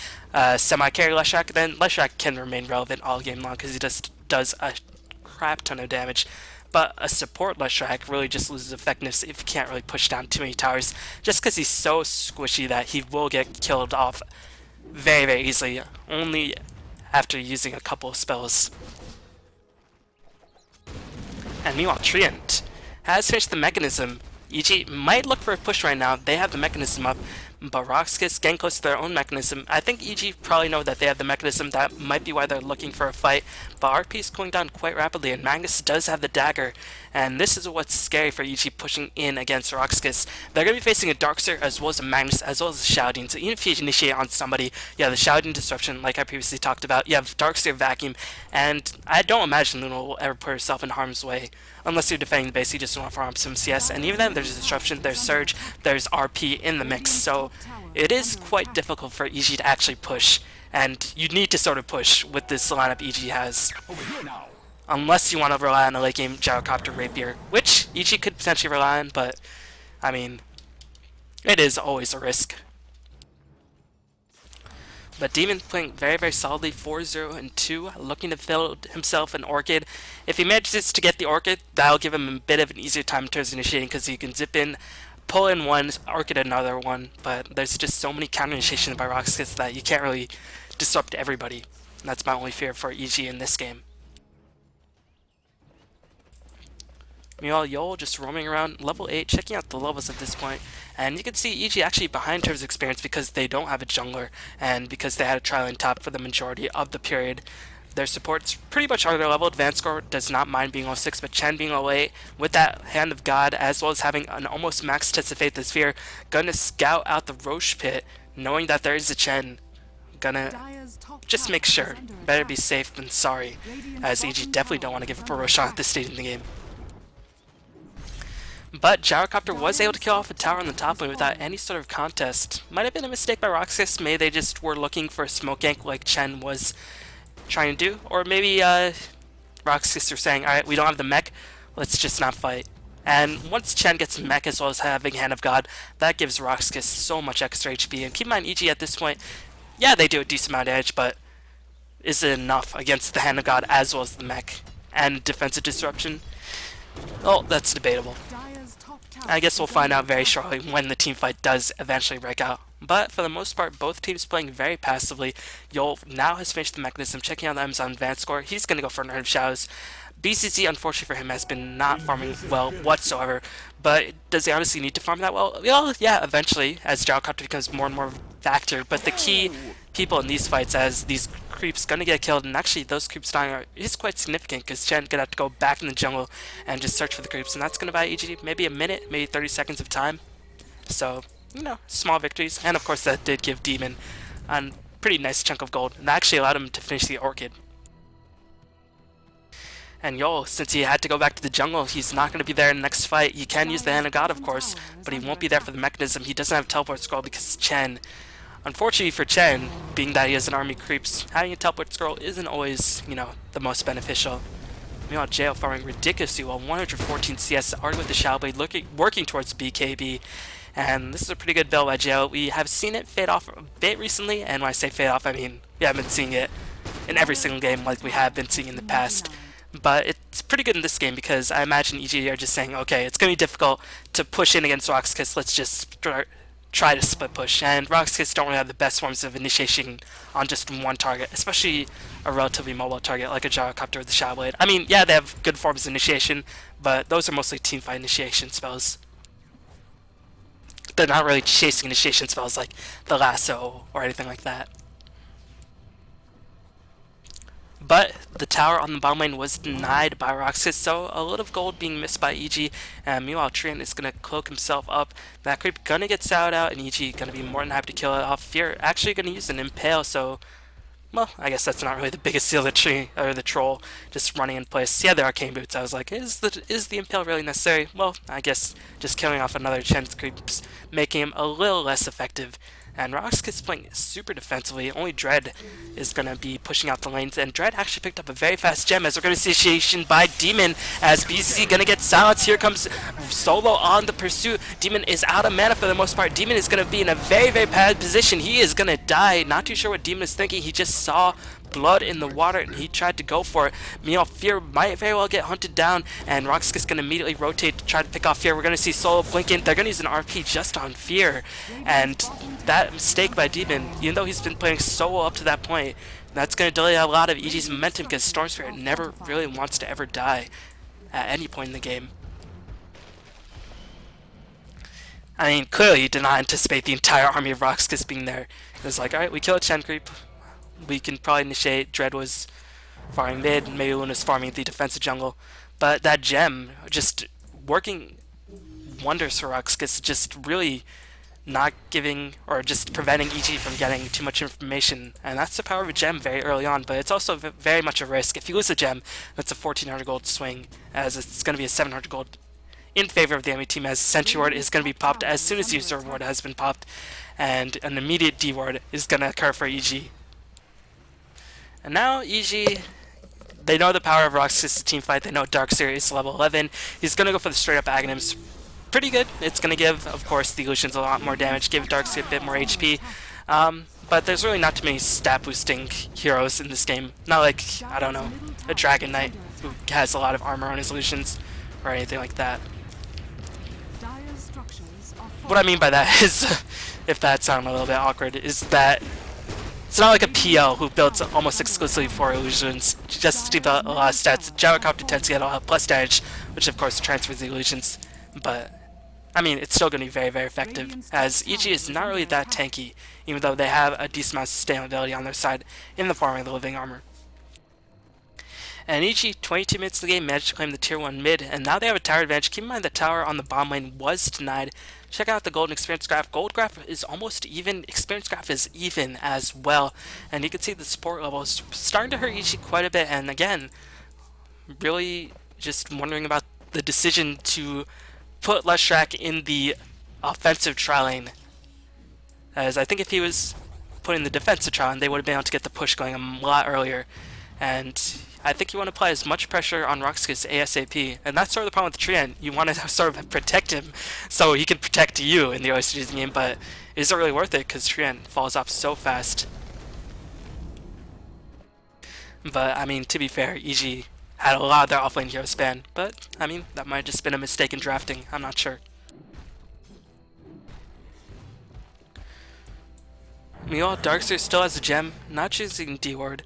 semi-carry Leshak, then Leshak can remain relevant all game long because he just does a crap ton of damage. But a support Leshak really just loses effectiveness if he can't really push down too many towers, just because he's so squishy that he will get killed off very, very easily, only after using a couple of spells. And meanwhile, Treant has finished the mechanism. EG might look for a push right now. They have the mechanism up, but Rox.KIS getting close to their own mechanism. I think EG probably know that they have the mechanism. That might be why they're looking for a fight. But RP is cooling down quite rapidly, and Magnus does have the dagger. And this is what's scary for EG pushing in against Rox.KIS. They're going to be facing a Darkseer as well as a Magnus as well as a Shouting. So even if you initiate on somebody, you have the Shouting Disruption like I previously talked about. You have Darkseer Vacuum, and I don't imagine Luna will ever put herself in harm's way. Unless you're defending the base, you just want to farm some CS. And even then, there's Disruption, there's Surge, there's RP in the mix. So it is quite difficult for EG to actually push. And you need to sort of push with this lineup EG has. Unless you want to rely on a late game Gyrocopter Rapier, which EG could potentially rely on, but I mean, it is always a risk. But Demon playing very, very solidly, 4-0 and 2, looking to fill himself an Orchid. If he manages to get the Orchid, that'll give him a bit of an easier time in terms of initiating, because he can zip in, pull in one, Orchid another one, but there's just so many counter initiations by Rox.KIS that you can't really disrupt everybody. And that's my only fear for EG in this game. Meanwhile, Yol just roaming around level 8, checking out the levels at this point. And you can see EG actually behind in terms of experience because they don't have a jungler and because they had a trial top for the majority of the period. Their supports pretty much are their level. Advanced score does not mind being 06, but Chen being 08 with that Hand of God as well as having an almost max test of Faith and Sphere. Gonna scout out the Roche pit knowing that there is a Chen. Gonna just make sure. Better be safe than sorry, as EG definitely don't want to give up a Roshan at this stage in the game. But Gyrocopter was able to kill off a tower on the top lane without any sort of contest. Might have been a mistake by Rox.KIS. Maybe they just were looking for a smoke gank like Chen was trying to do. Or maybe Rox.KIS are saying, alright, we don't have the mech, let's just not fight. And once Chen gets mech as well as having Hand of God, that gives Rox.KIS so much extra HP. And keep in mind, EG at this point, yeah, they do a decent amount of damage, but is it enough against the Hand of God as well as the mech? And defensive disruption? Well, that's debatable. I guess we'll find out very shortly when the team fight does eventually break out. But for the most part, both teams playing very passively. Yol now has finished the mechanism, checking out the Amazon advanced score. He's going to go for an Earth Shadows. BCC, unfortunately for him, has been not farming well whatsoever. But does he honestly need to farm that well? Well, yeah, eventually, as Gyrocopter becomes more and more of a factor. But the key people in these fights, as these creeps gonna get killed, and actually those creeps dying is quite significant, because Chen gonna have to go back in the jungle and just search for the creeps, and that's gonna buy EG maybe a minute, maybe 30 seconds of time. So, you know, small victories. And of course that did give Demon a pretty nice chunk of gold, and that actually allowed him to finish the Orchid. And Yol, since he had to go back to the jungle, he's not going to be there in the next fight. He can use the Hand of God, of course, but he won't be there for the mechanism. He doesn't have teleport scroll because Chen. Unfortunately for Chen, being that he has an army creeps, having a teleport scroll isn't always, you know, the most beneficial. Meanwhile, JL farming ridiculously well, 114 CS, already with the Shadow Blade, working towards BKB. And this is a pretty good build by JL. We have seen it fade off a bit recently, and when I say fade off, I mean we haven't been seeing it in every single game like we have been seeing in the past. But it's pretty good in this game because I imagine EG are just saying, okay, it's going to be difficult to push in against Rox.KIS, let's just try to split push. And Rox.KIS don't really have the best forms of initiation on just one target, especially a relatively mobile target like a Gyrocopter with the Shadow Blade. I mean, yeah, they have good forms of initiation, but those are mostly teamfight initiation spells. They're not really chasing initiation spells like the Lasso or anything like that. But the tower on the bottom lane was denied by Rox.KIS, so a lot of gold being missed by EG. And meanwhile, Treant is going to cloak himself up. That creep going to get soured out, and EG going to be more than happy to kill it off. Fear actually going to use an Impale, so, well, I guess that's not really the biggest deal, the tree or the troll just running in place. Yeah, the arcane boots. I was like, is the Impale really necessary? Well, I guess just killing off another Chen's creeps, making him a little less effective And Rox.KIS is playing super defensively. Only Dread is going to be pushing out the lanes. And Dread actually picked up a very fast gem as we're going to see initiation by Demon as BC going to get silenced. Here comes Solo on the pursuit. Demon is out of mana for the most part. Demon is going to be in a very, very bad position. He is going to die. Not too sure what Demon is thinking. He just saw blood in the water and he tried to go for it. Meanwhile, Fear might very well get hunted down and Rox.KIS is going to immediately rotate to try to pick off Fear. We're going to see Solo blinking. They're going to use an RP just on Fear, and that mistake by Demon, even though he's been playing so well up to that point, that's going to delay a lot of EG's momentum because Storm Spirit never really wants to ever die at any point in the game. I mean, clearly he did not anticipate the entire army of Rox.KIS being there. It was like, alright, we kill a Chen creep. We can probably initiate. Dread was farming mid, maybe Luna's farming the defensive jungle. But that gem just working wonders for Rox.KIS, just really not giving or just preventing EG from getting too much information. And that's the power of a gem very early on, but it's also very much a risk. If you lose a gem, that's a 1400 gold swing, as it's going to be a 700 gold in favor of the enemy team, as Sentry Ward is going to be popped as soon as User Ward has been popped, and an immediate D Ward is going to occur for EG. And now EG, they know the power of Rox.KIS' team fight. They know Darkseer is level 11. He's going to go for the straight up Aghanims. Pretty good. It's going to give, of course, the Illusions a lot more damage, give Darkseer a bit more HP. But there's really not too many stat boosting heroes in this game. Not like, I don't know, a Dragon Knight who has a lot of armor on his Illusions or anything like that. What I mean by that is, if that sounded a little bit awkward, is that it's not like a PL who builds almost exclusively for illusions, just to develop a lot of stats. Gyrocopter tends to get a lot of plus damage, which of course transfers the illusions, but I mean, it's still going to be very, very effective, as EG is not really that tanky, even though they have a decent amount of sustainability on their side in the form of the living armor. And EG, 22 minutes of the game, managed to claim the tier 1 mid, and now they have a tower advantage. Keep in mind the tower on the bottom lane was denied. Check out the golden experience graph. Gold graph is almost even, experience graph is even as well. And you can see the support levels starting to hurt EG quite a bit, and again, really just wondering about the decision to put Leshrac in the offensive tri lane. As I think if he was put in the defensive tri lane, they would have been able to get the push going a lot earlier. And I think you want to apply as much pressure on Rox.KIS ASAP, and that's sort of the problem with Trian. You want to sort of protect him so he can protect you in the early stages of the game, but it isn't really worth it because Trian falls off so fast. But I mean, to be fair, EG had a lot of their offlane heroes banned, but I mean, that might have just been a mistake in drafting. I'm not sure. Meanwhile, Darkseer still has a gem, not choosing D-Ward,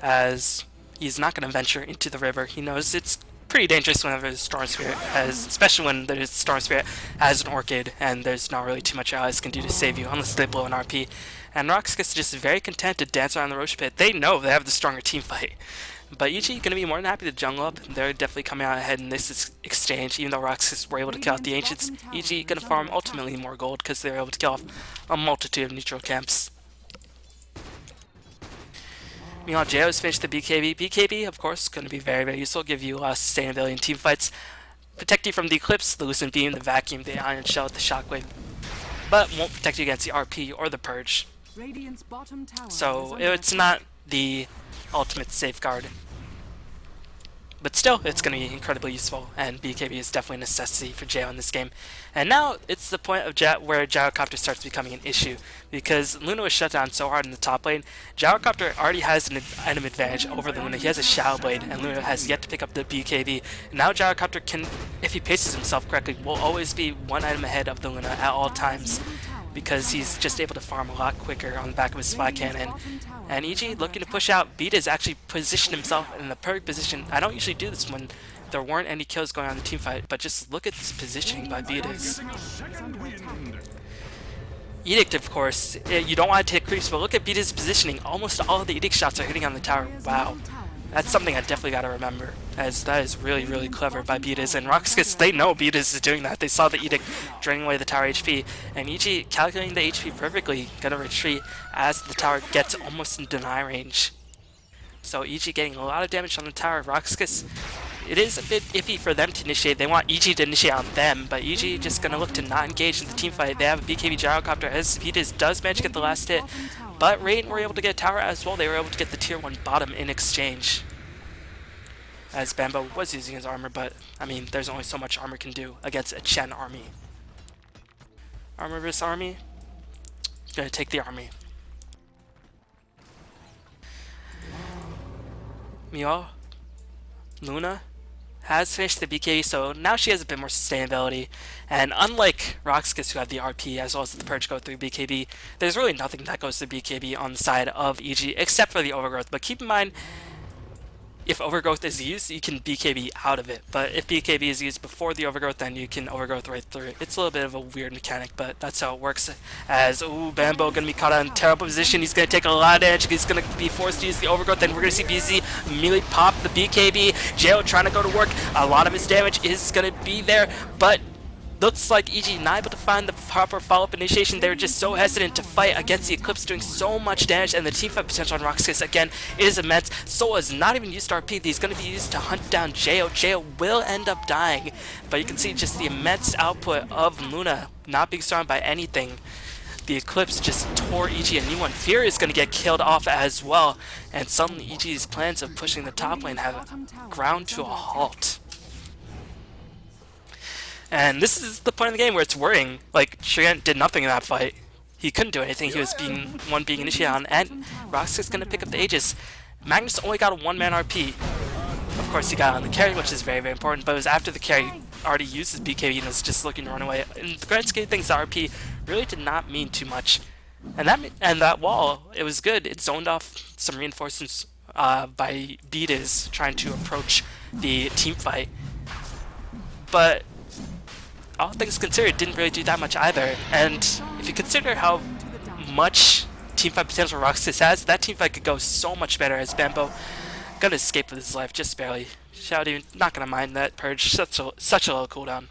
as he's not going to venture into the river. He knows it's pretty dangerous whenever the Storm Spirit has, especially when the Storm Spirit has an Orchid and there's not really too much allies can do to save you unless they blow an RP. And Rox.KIS is just very content to dance around the Roche Pit. They know they have the stronger team fight. But EG going to be more than happy to jungle up. They're definitely coming out ahead in this exchange, even though Rox.KIS were able to kill out the Ancients. EG going to farm ultimately more gold because they were able to kill off a multitude of neutral camps. Meanwhile, JO's finished the BKB. BKB, of course, going to be very, very useful. Give you a lot of sustainability in team fights. Protect you from the Eclipse, the Lucent Beam, the Vacuum, the Iron Shell, the Shockwave. But won't protect you against the RP or the Purge. So it's not the ultimate safeguard. But still, it's going to be incredibly useful, and BKB is definitely a necessity for JO in this game. And now, it's the point of where Gyrocopter starts becoming an issue, because Luna was shut down so hard in the top lane. Gyrocopter already has an item advantage over Luna. He has a Shadow Blade, and Luna has yet to pick up the BKB. And now Gyrocopter can, if he paces himself correctly, will always be one item ahead of the Luna at all times, because he's just able to farm a lot quicker on the back of his Fly Cannon. And EG looking to push out. Beta has actually positioned himself in the perfect position. I don't usually do this when there weren't any kills going on in the team fight, but just look at this positioning by Betas. Edict, of course, you don't want to take creeps, but look at Beta's positioning. Almost all of the Edict shots are hitting on the tower. Wow. That's something I definitely got to remember, as that is really, really clever by Betas. And Rox.KIS, they know Betas is doing that. They saw the Edict draining away the tower HP, and EG calculating the HP perfectly, gonna retreat as the tower gets almost in deny range. So EG getting a lot of damage on the tower. Rox.KIS it is a bit iffy for them to initiate. They want EG to initiate on them, but EG just gonna look to not engage in the team fight. They have a BKB gyrocopter as he does manage to get the last hit, but Rain were able to get a tower as well. They were able to get the tier 1 bottom in exchange. As Bambo was using his armor, but I mean, there's only so much armor can do against a Chen army. Armor versus army. Gonna take the army. Meow. Luna has finished the BKB, so now she has a bit more sustainability. And unlike Rox.KIS, who have the RP as well as the Purge go through BKB, there's really nothing that goes through BKB on the side of EG except for the Overgrowth. But keep in mind, if Overgrowth is used, you can BKB out of it. But if BKB is used before the Overgrowth, then you can Overgrowth right through it. It's a little bit of a weird mechanic, but that's how it works. As, ooh, Bambo gonna be caught on a terrible position. He's gonna take a lot of damage. He's gonna be forced to use the Overgrowth. Then we're gonna see BZ immediately pop the BKB. Jo trying to go to work. A lot of his damage is gonna be there, but looks like EG not able to find the proper follow-up initiation. They were just so hesitant to fight against the Eclipse, doing so much damage, and the teamfight potential on Rox.KIS again is immense. So is not even used to RP. He's going to be used to hunt down Jo. Jo will end up dying, but you can see just the immense output of Luna not being surrounded by anything. The Eclipse just tore EG a new one. Fear is going to get killed off as well, and suddenly EG's plans of pushing the top lane have ground to a halt. And this is the point of the game where it's worrying. Like, Triant did nothing in that fight. He couldn't do anything. He was being initiated on, and Rox.KIS gonna pick up the Aegis. Magnus only got a 1-man RP. Of course, he got on the carry, which is very, very important, but it was after the carry already used his BKB and was just looking to run away. In the grand scheme of things, the RP really did not mean too much. And that wall, it was good. It zoned off some reinforcements by Beatas trying to approach the team fight. But all things considered, it didn't really do that much either. And if you consider how much teamfight potential Rox.KIS has, that teamfight could go so much better, as Bambo gonna escape with his life just barely. Shouty not gonna mind that purge, such a low cooldown.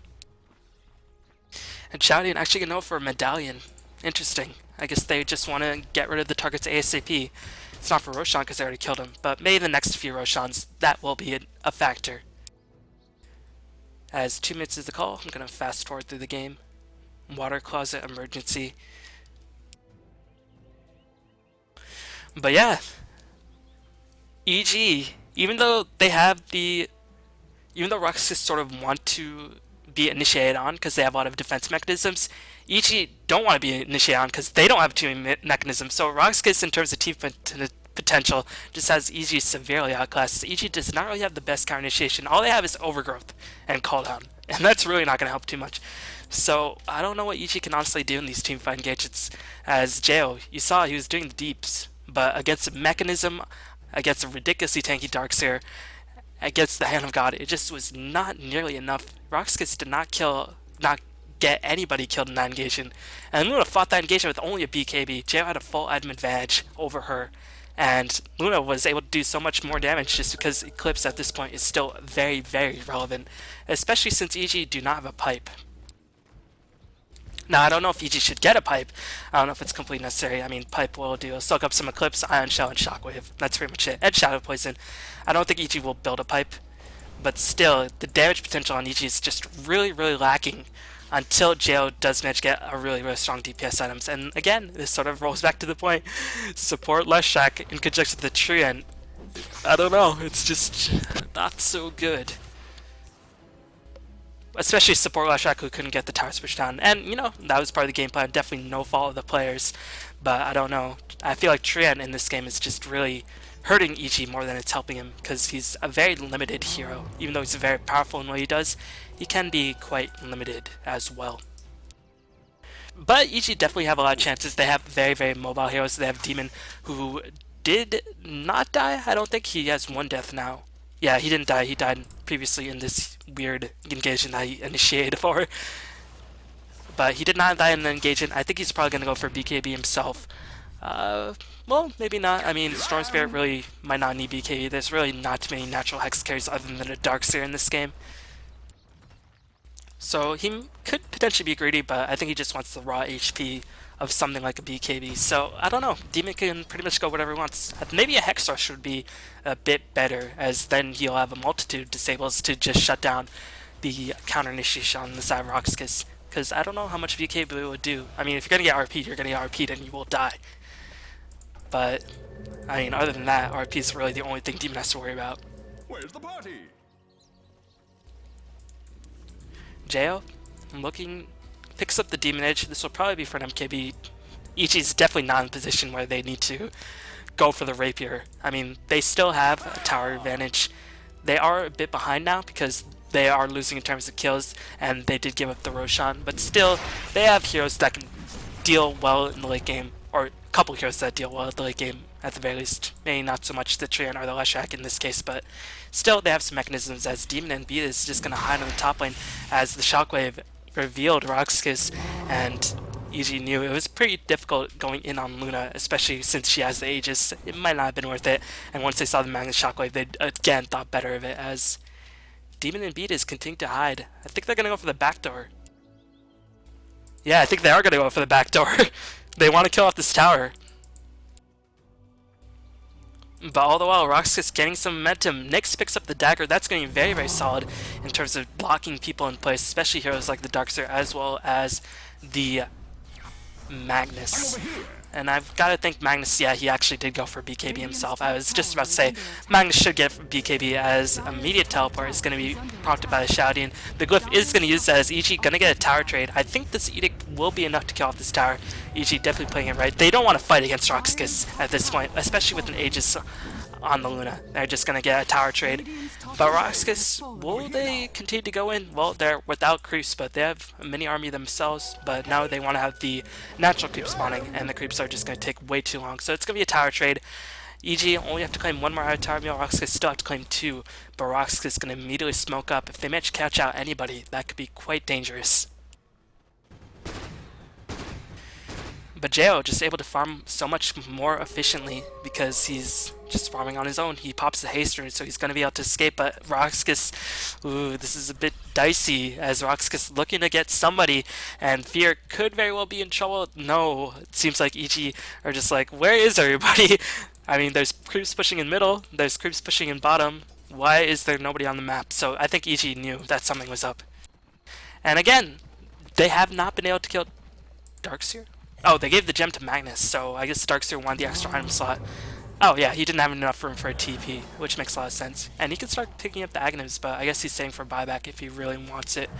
And Shouty actually gonna go for a medallion. Interesting. I guess they just want to get rid of the targets ASAP. It's not for Roshan because they already killed him, but maybe the next few Roshans, that will be a factor. As 2 minutes is the call, I'm going to fast forward through the game. Water closet emergency. But yeah, EG, even though Rox.KIS sort of want to be initiated on because they have a lot of defense mechanisms, EG don't want to be initiated on because they don't have too many mechanisms. So Rox.KIS, in terms of team potential, just has EG severely outclassed. EG does not really have the best counter initiation. All they have is Overgrowth and Cooldown, and that's really not going to help too much. So I don't know what EG can honestly do in these teamfight engagements. As Jo, you saw he was doing the deeps, but against a mechanism, against a ridiculously tanky Darkseer, against the Hand of God, it just was not nearly enough. Rox.KIS did not get anybody killed in that engagement, and Luna fought that engagement with only a BKB. Jo had a full item advantage over her, and Luna was able to do so much more damage just because Eclipse at this point is still very, very relevant, especially since EG do not have a pipe. Now, I don't know if EG should get a pipe. I don't know if it's completely necessary. I mean, pipe will do. It'll soak up some Eclipse, Ion Shell, and Shockwave. That's pretty much it. And Shadow Poison. I don't think EG will build a pipe, but still, the damage potential on EG is just really, really lacking until Jo does manage to get a really, really strong DPS items. And again, this sort of rolls back to the point. Support Leshak in conjunction with the Treant. I don't know, it's just not so good. Especially support Leshak, who couldn't get the tower switch down. And, you know, that was part of the game plan. Definitely no fault of the players. But I don't know. I feel like Treant in this game is just really hurting EG more than it's helping him, because he's a very limited hero. Even though he's very powerful in what he does, he can be quite limited as well. But EG definitely have a lot of chances. They have very, very mobile heroes. They have Demon, who did not die. I don't think he has 1 death now. Yeah, he didn't die. He died previously in this weird engagement that he initiated for. But he did not die in the engagement. I think he's probably going to go for BKB himself. Well, maybe not. I mean, Storm Spirit really might not need BKB. There's really not too many natural hex carries other than a Darkseer in this game. So he could potentially be greedy, but I think he just wants the raw HP of something like a BKB. So I don't know. Demon can pretty much go whatever he wants. Maybe a Hex Rush would be a bit better, as then he'll have a multitude disables to just shut down the counter initiation on the side of Rox.KIS. Because I don't know how much BKB would do. I mean, if you're gonna get RP'd, you're gonna get RP'd and you will die. But I mean, other than that, RP is really the only thing Demon has to worry about. Where's the party? Jo, looking, picks up the Demon Edge. This will probably be for an MKB. Ichi's definitely not in a position where they need to go for the Rapier. I mean, they still have a tower advantage. They are a bit behind now because they are losing in terms of kills, and they did give up the Roshan, but still, they have heroes that can deal well in the late game, or a couple heroes that deal well in the late game, at the very least. Maybe not so much the Trian or the Leshrac in this case, but still they have some mechanisms, as Demon and Beat is just going to hide on the top lane, as the Shockwave revealed Rox.KIS, and Easy knew it was pretty difficult going in on Luna, especially since she has the Aegis. It might not have been worth it, and once they saw the Magnus Shockwave, they again thought better of it, as Demon and Beat is continuing to hide. I think they're going to go for the back door. Yeah, I think they are going to go for the back door. They want to kill off this tower. But all the while, Rox.KIS getting some momentum. Nyx picks up the dagger. That's going to be very, very solid in terms of blocking people in place, especially heroes like the Darkseer as well as the Magnus. And I've got to think Magnus, yeah, he actually did go for BKB himself. I was just about to say, Magnus should get BKB, as immediate teleport is going to be prompted by the shouting. The glyph is going to use that, as Ichi going to get a tower trade. I think this edict will be enough to kill off this tower. Ichi definitely playing it right. They don't want to fight against Rox.KIS at this point, especially with an Aegis on the Luna. They're just going to get a tower trade. But Rox.KIS, will they continue to go in? Well, they're without creeps, but they have a mini army themselves. But now they want to have the natural creep spawning, and the creeps are just going to take way too long. So it's going to be a tower trade. EG only have to claim one more out of tower meal. Rox.KIS still have to claim two, but Rox.KIS is going to immediately smoke up. If they manage to catch out anybody, that could be quite dangerous. But Jo just able to farm so much more efficiently because he's just farming on his own. He pops the haste rune, so he's going to be able to escape. But Rox.KIS, ooh, this is a bit dicey, as Rox.KIS looking to get somebody, and Fear could very well be in trouble. No, it seems like EG are just like, where is everybody? I mean, there's creeps pushing in middle, there's creeps pushing in bottom. Why is there nobody on the map? So I think EG knew that something was up. And again, they have not been able to kill Darkseer. Oh, they gave the gem to Magnus, so I guess Darkseer wanted the extra item slot. Oh yeah, he didn't have enough room for a TP, which makes a lot of sense. And he can start picking up the Aghanims, but I guess he's saving for buyback if he really wants it.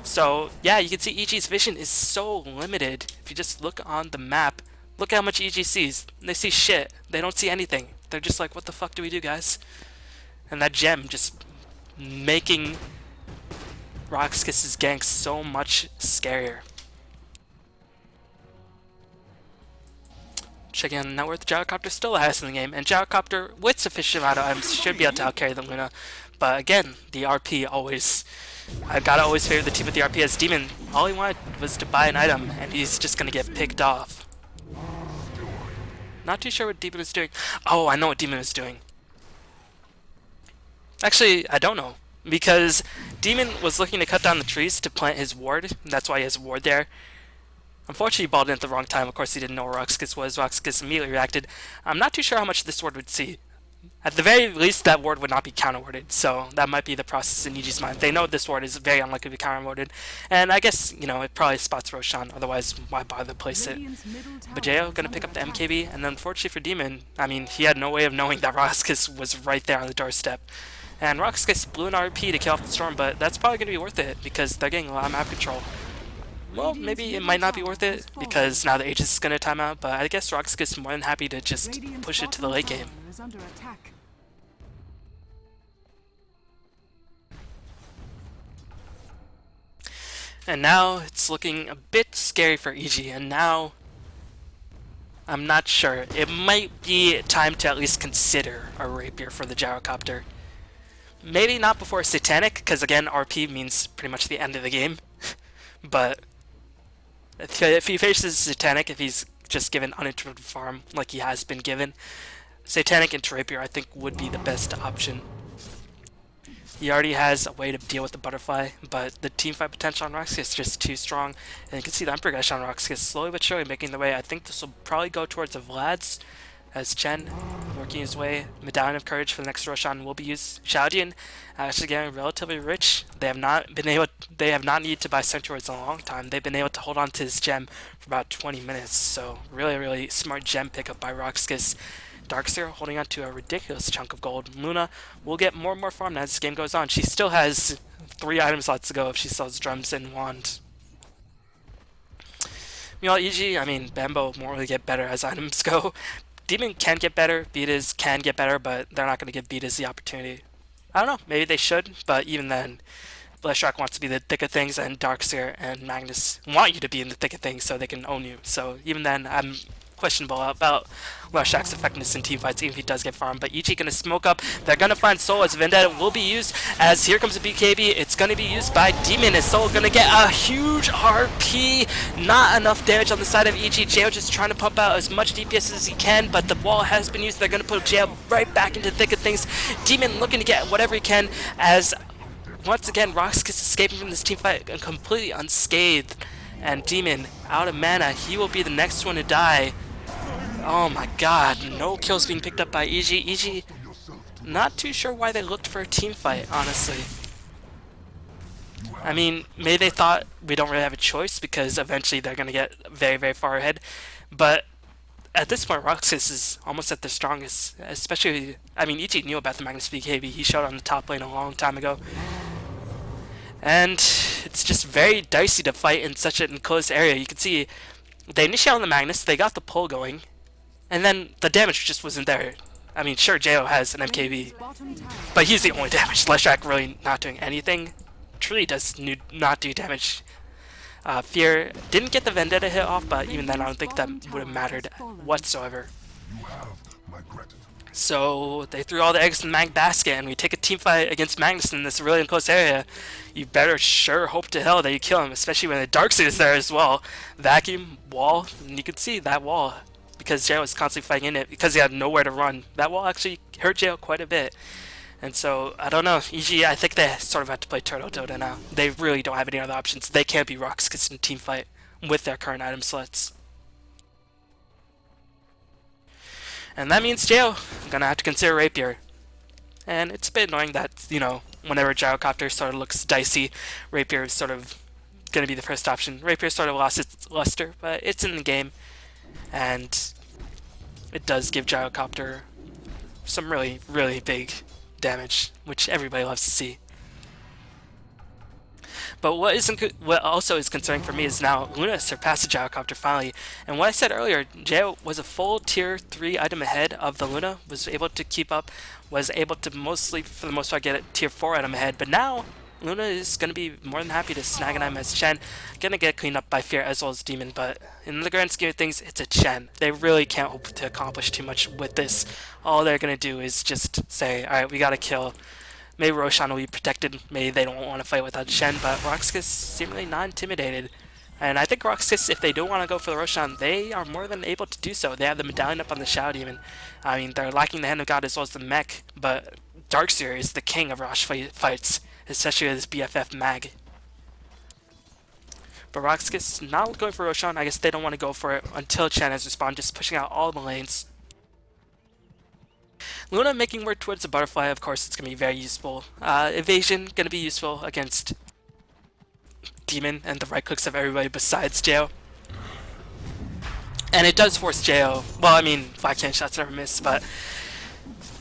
So yeah, you can see EG's vision is so limited. If you just look on the map, look how much EG sees. They see shit. They don't see anything. They're just like, what the fuck do we do, guys? And that gem just making Rox.KIS's gank so much scarier. Checking on the net worth, Gyrocopter still the highest in the game, and Gyrocopter, with sufficient amount of items, should be able to outcarry the Luna. But again, the RP always, I gotta always favor the team with the RP, as Demon, all he wanted was to buy an item, and he's just gonna get picked off. Not too sure what Demon is doing. Oh, I know what Demon is doing. Actually, I don't know, because Demon was looking to cut down the trees to plant his ward, and that's why he has a ward there. Unfortunately, he balled in at the wrong time. Of course, he didn't know where Rox.KIS was. Rox.KIS immediately reacted. I'm not too sure how much this ward would see. At the very least, that ward would not be counter-warded, so that might be the process in EG's mind. They know this ward is very unlikely to be counter-warded, and I guess, you know, it probably spots Roshan, otherwise why bother to place it. But Jo gonna pick up the MKB, and unfortunately for Demon, I mean, he had no way of knowing that Rox.KIS was right there on the doorstep. And Rox.KIS blew an RP to kill off the storm, but that's probably gonna be worth it, because they're getting a lot of map control. Well, maybe it might not be worth it, because now the Aegis is going to time out, but I guess Rox.KIS is more than happy to just push it to the late game. And now it's looking a bit scary for EG, and now I'm not sure. It might be time to at least consider a Rapier for the Gyrocopter. Maybe not before Satanic, because again, RP means pretty much the end of the game, but if he faces Satanic, if he's just given uninterrupted farm like he has been given, Satanic into Rapier I think would be the best option. He already has a way to deal with the butterfly, but the team fight potential on Rox.KIS is just too strong. And you can see the Emperor Gash on Rox.KIS slowly but surely making the way. I think this will probably go towards the Vlad's as Chen working his way. Medallion of Courage for the next Roshan will be used. Xiaodian actually getting relatively rich. They have not needed to buy Centaurs in a long time. They've been able to hold on to his gem for about 20 minutes. So really smart gem pickup by Rox.KIS. Darkseer holding on to a ridiculous chunk of gold. Luna will get more and more farmed as this game goes on. She still has 3 item slots to go if she sells drums and wand. Meanwhile, EG, I mean, Bambo won't really get better as items go. Demon can get better, Beatas can get better, but they're not going to give Beatas the opportunity. I don't know, maybe they should, but even then, Leshrac wants to be the thick of things, and Darkseer and Magnus want you to be in the thick of things so they can own you. So even then, I'm questionable about Leshrac's effectiveness in team fights, even if he does get farmed. But EG gonna smoke up. They're gonna find Soul as Vendetta will be used. As here comes the BKB, it's gonna be used by Demon. Is Soul gonna get a huge RP? Not enough damage on the side of EG. Jail just trying to pump out as much DPS as he can, but the wall has been used. They're gonna put Jail right back into the thick of things. Demon looking to get whatever he can as once again Rox.KIS escaping from this team fight completely unscathed. And Demon out of mana. He will be the next one to die. Oh my god, no kills being picked up by EG. EG, not too sure why they looked for a team fight, honestly. I mean, maybe they thought we don't really have a choice because eventually they're going to get very far ahead. But at this point, Rox.KIS is almost at their strongest. Especially, I mean, EG knew about the Magnus BKB. He showed on the top lane a long time ago. And it's just very dicey to fight in such an enclosed area. You can see they initiated on the Magnus, they got the pull going, and then the damage just wasn't there. I mean, sure, Jo has an MKB, but he's the only damage. Leshrac really not doing anything. Truly does not do damage. Fear didn't get the Vendetta hit off, but even then I don't think that would have mattered whatsoever. So they threw all the eggs in the Mag basket, and we take a team fight against Magnus in this really close area. You better sure hope to hell that you kill him, especially when the Darkseer is there as well. Vacuum, wall, and you can see that wall, because Jail was constantly fighting in it, because he had nowhere to run. That wall actually hurt Jail quite a bit. And so, I don't know, EG, I think they sort of have to play Turtle Dota now. They really don't have any other options. They can't be Rox.KIS in a team fight with their current item slots. And that means Jail gonna have to consider Rapier. And it's a bit annoying that, you know, whenever Gyrocopter sort of looks dicey, Rapier is sort of gonna be the first option. Rapier sort of lost its luster, but it's in the game. And it does give Gyrocopter some really big damage, which everybody loves to see. But what also is concerning for me is now Luna surpassed the Gyrocopter finally. And what I said earlier, Jail was a full tier 3 item ahead of the Luna, was able to keep up, was able to for the most part, get a tier 4 item ahead. But now Luna is going to be more than happy to snag an item as Chen. Going to get cleaned up by Fear as well as Demon, but in the grand scheme of things, it's a Chen. They really can't hope to accomplish too much with this. All they're going to do is just say, alright, we got to kill. Maybe Roshan will be protected, maybe they don't want to fight without Shen, but Rox.KIS seemingly not intimidated. And I think Rox.KIS, if they do want to go for the Roshan, they are more than able to do so. They have the medallion up on the Shout even. I mean, they're lacking the Hand of God as well as the mech, but Darkseer is the king of Rosh fights, especially with his BFF Mag. But Rox.KIS not going for Roshan. I guess they don't want to go for it until Chen has respawned, just pushing out all the lanes. Luna making work towards the butterfly, of course, it's going to be very useful. Evasion, going to be useful against Demon and the right clicks of everybody besides Jo. And it does force Jo, well, I mean, 5 shots never miss, but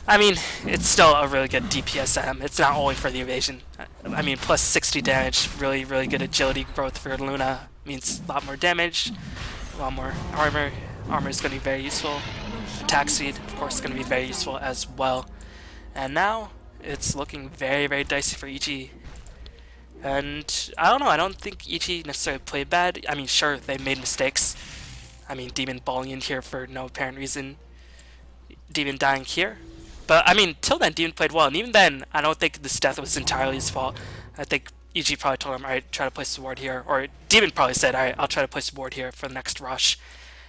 I mean, it's still a really good DPSM. It's not only for the evasion. I mean, plus 60 damage, really good agility growth for Luna. Means a lot more damage, a lot more armor. Armor is going to be very useful. Attack speed, of course, is going to be very useful as well. And now, it's looking very dicey for EG. And, I don't know, I don't think EG necessarily played bad. I mean, sure, they made mistakes. I mean, Demon balling in here for no apparent reason. Demon dying here. But, I mean, till then, Demon played well. And even then, I don't think this death was entirely his fault. I think EG probably told him, alright, try to place the ward here. Or Demon probably said, alright, I'll try to place the ward here for the next rush.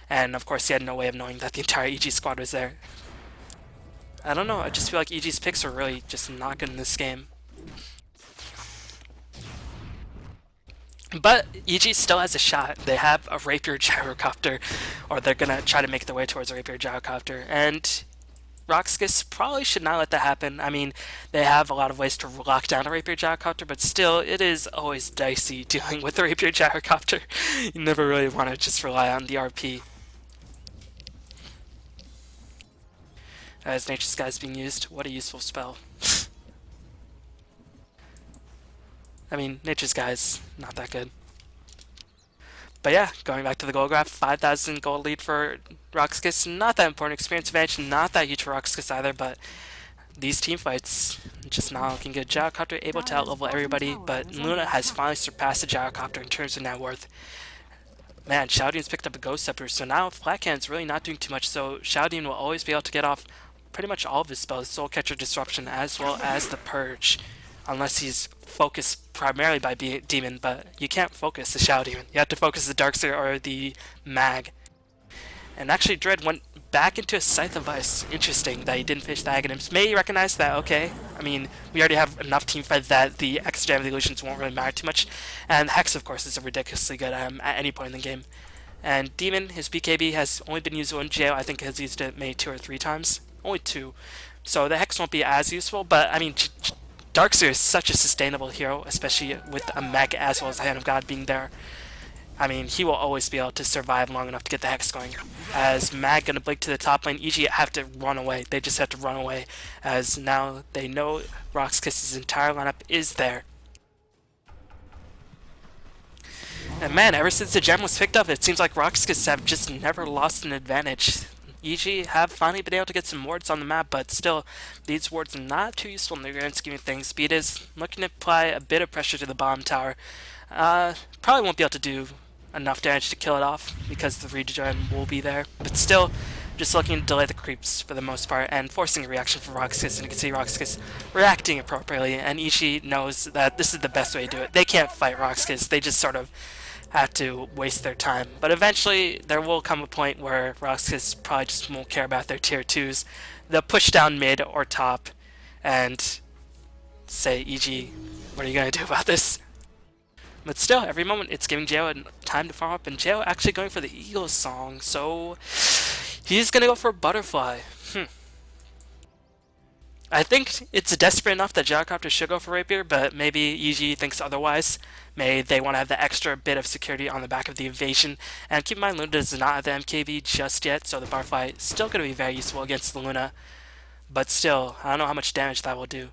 And, of course, he had no way of knowing that the entire EG squad was there. I don't know, I just feel like EG's picks are really just not good in this game. But EG still has a shot. They have a rapier gyrocopter, or they're gonna try to make their way towards a rapier gyrocopter, and Rox.KIS probably should not let that happen. I mean, they have a lot of ways to lock down a rapier gyrocopter, but still, it is always dicey dealing with a rapier gyrocopter. You never really want to just rely on the RP. As Nature's Sky is being used, what a useful spell. I mean, Nature's Sky is not that good. But yeah, going back to the gold graph, 5,000 gold lead for Rox.KIS. Not that important experience advantage, not that huge for Rox.KIS either, but these team fights just not looking good. Gyrocopter able to outlevel everybody, but Luna has finally surpassed the Gyrocopter in terms of net worth. Man, Shoudian's picked up a Ghost Scepter, so now Flackhand's really not doing too much, so Shoudian will always be able to get off pretty much all of his spells, Soul Catcher, Disruption, as well as the Purge. Unless he's focused primarily by Demon, but you can't focus the Shadow Demon. You have to focus the Darkseer or the Mag. And actually Dread went back into a Scythe of Ice. Interesting that he didn't finish the Aghanims. May you recognize that, okay. I mean, we already have enough team fight that the extra of the illusions won't really matter too much. And Hex, of course, is a ridiculously good at any point in the game. And Demon, his BKB has only been used in jail. I think has used it maybe 2 or 3 times. Only 2. So the Hex won't be as useful, but I mean, Darkseer is such a sustainable hero, especially with a Mech as well as the Hand of God being there. I mean, he will always be able to survive long enough to get the Hex going. As Mag gonna blink to the top lane, EG have to run away. They just have to run away, as now they know Rox.KIS' entire lineup is there. And man, ever since the gem was picked up, it seems like Rox.KIS have just never lost an advantage. EG have finally been able to get some wards on the map, but still, these wards are not too useful in the grand scheme of things. Speed is looking to apply a bit of pressure to the bottom tower. Probably won't be able to do enough damage to kill it off, because the regen will be there. But still, just looking to delay the creeps for the most part, and forcing a reaction from Rox.KIS, and you can see Rox.KIS reacting appropriately, and EG knows that this is the best way to do it. They can't fight Rox.KIS, they just sort of have to waste their time. But eventually, there will come a point where Rox.KIS probably just won't care about their tier 2s. They'll push down mid or top and say, EG, what are you going to do about this? But still, every moment it's giving Jao time to farm up, and Jao actually going for the Eagle Song, so he's going to go for Butterfly. I think it's desperate enough that Gyrocopter should go for Rapier, but maybe EG thinks otherwise. Maybe they want to have the extra bit of security on the back of the evasion. And keep in mind, Luna does not have the MKB just yet, so the Butterfly is still going to be very useful against Luna. But still, I don't know how much damage that will do.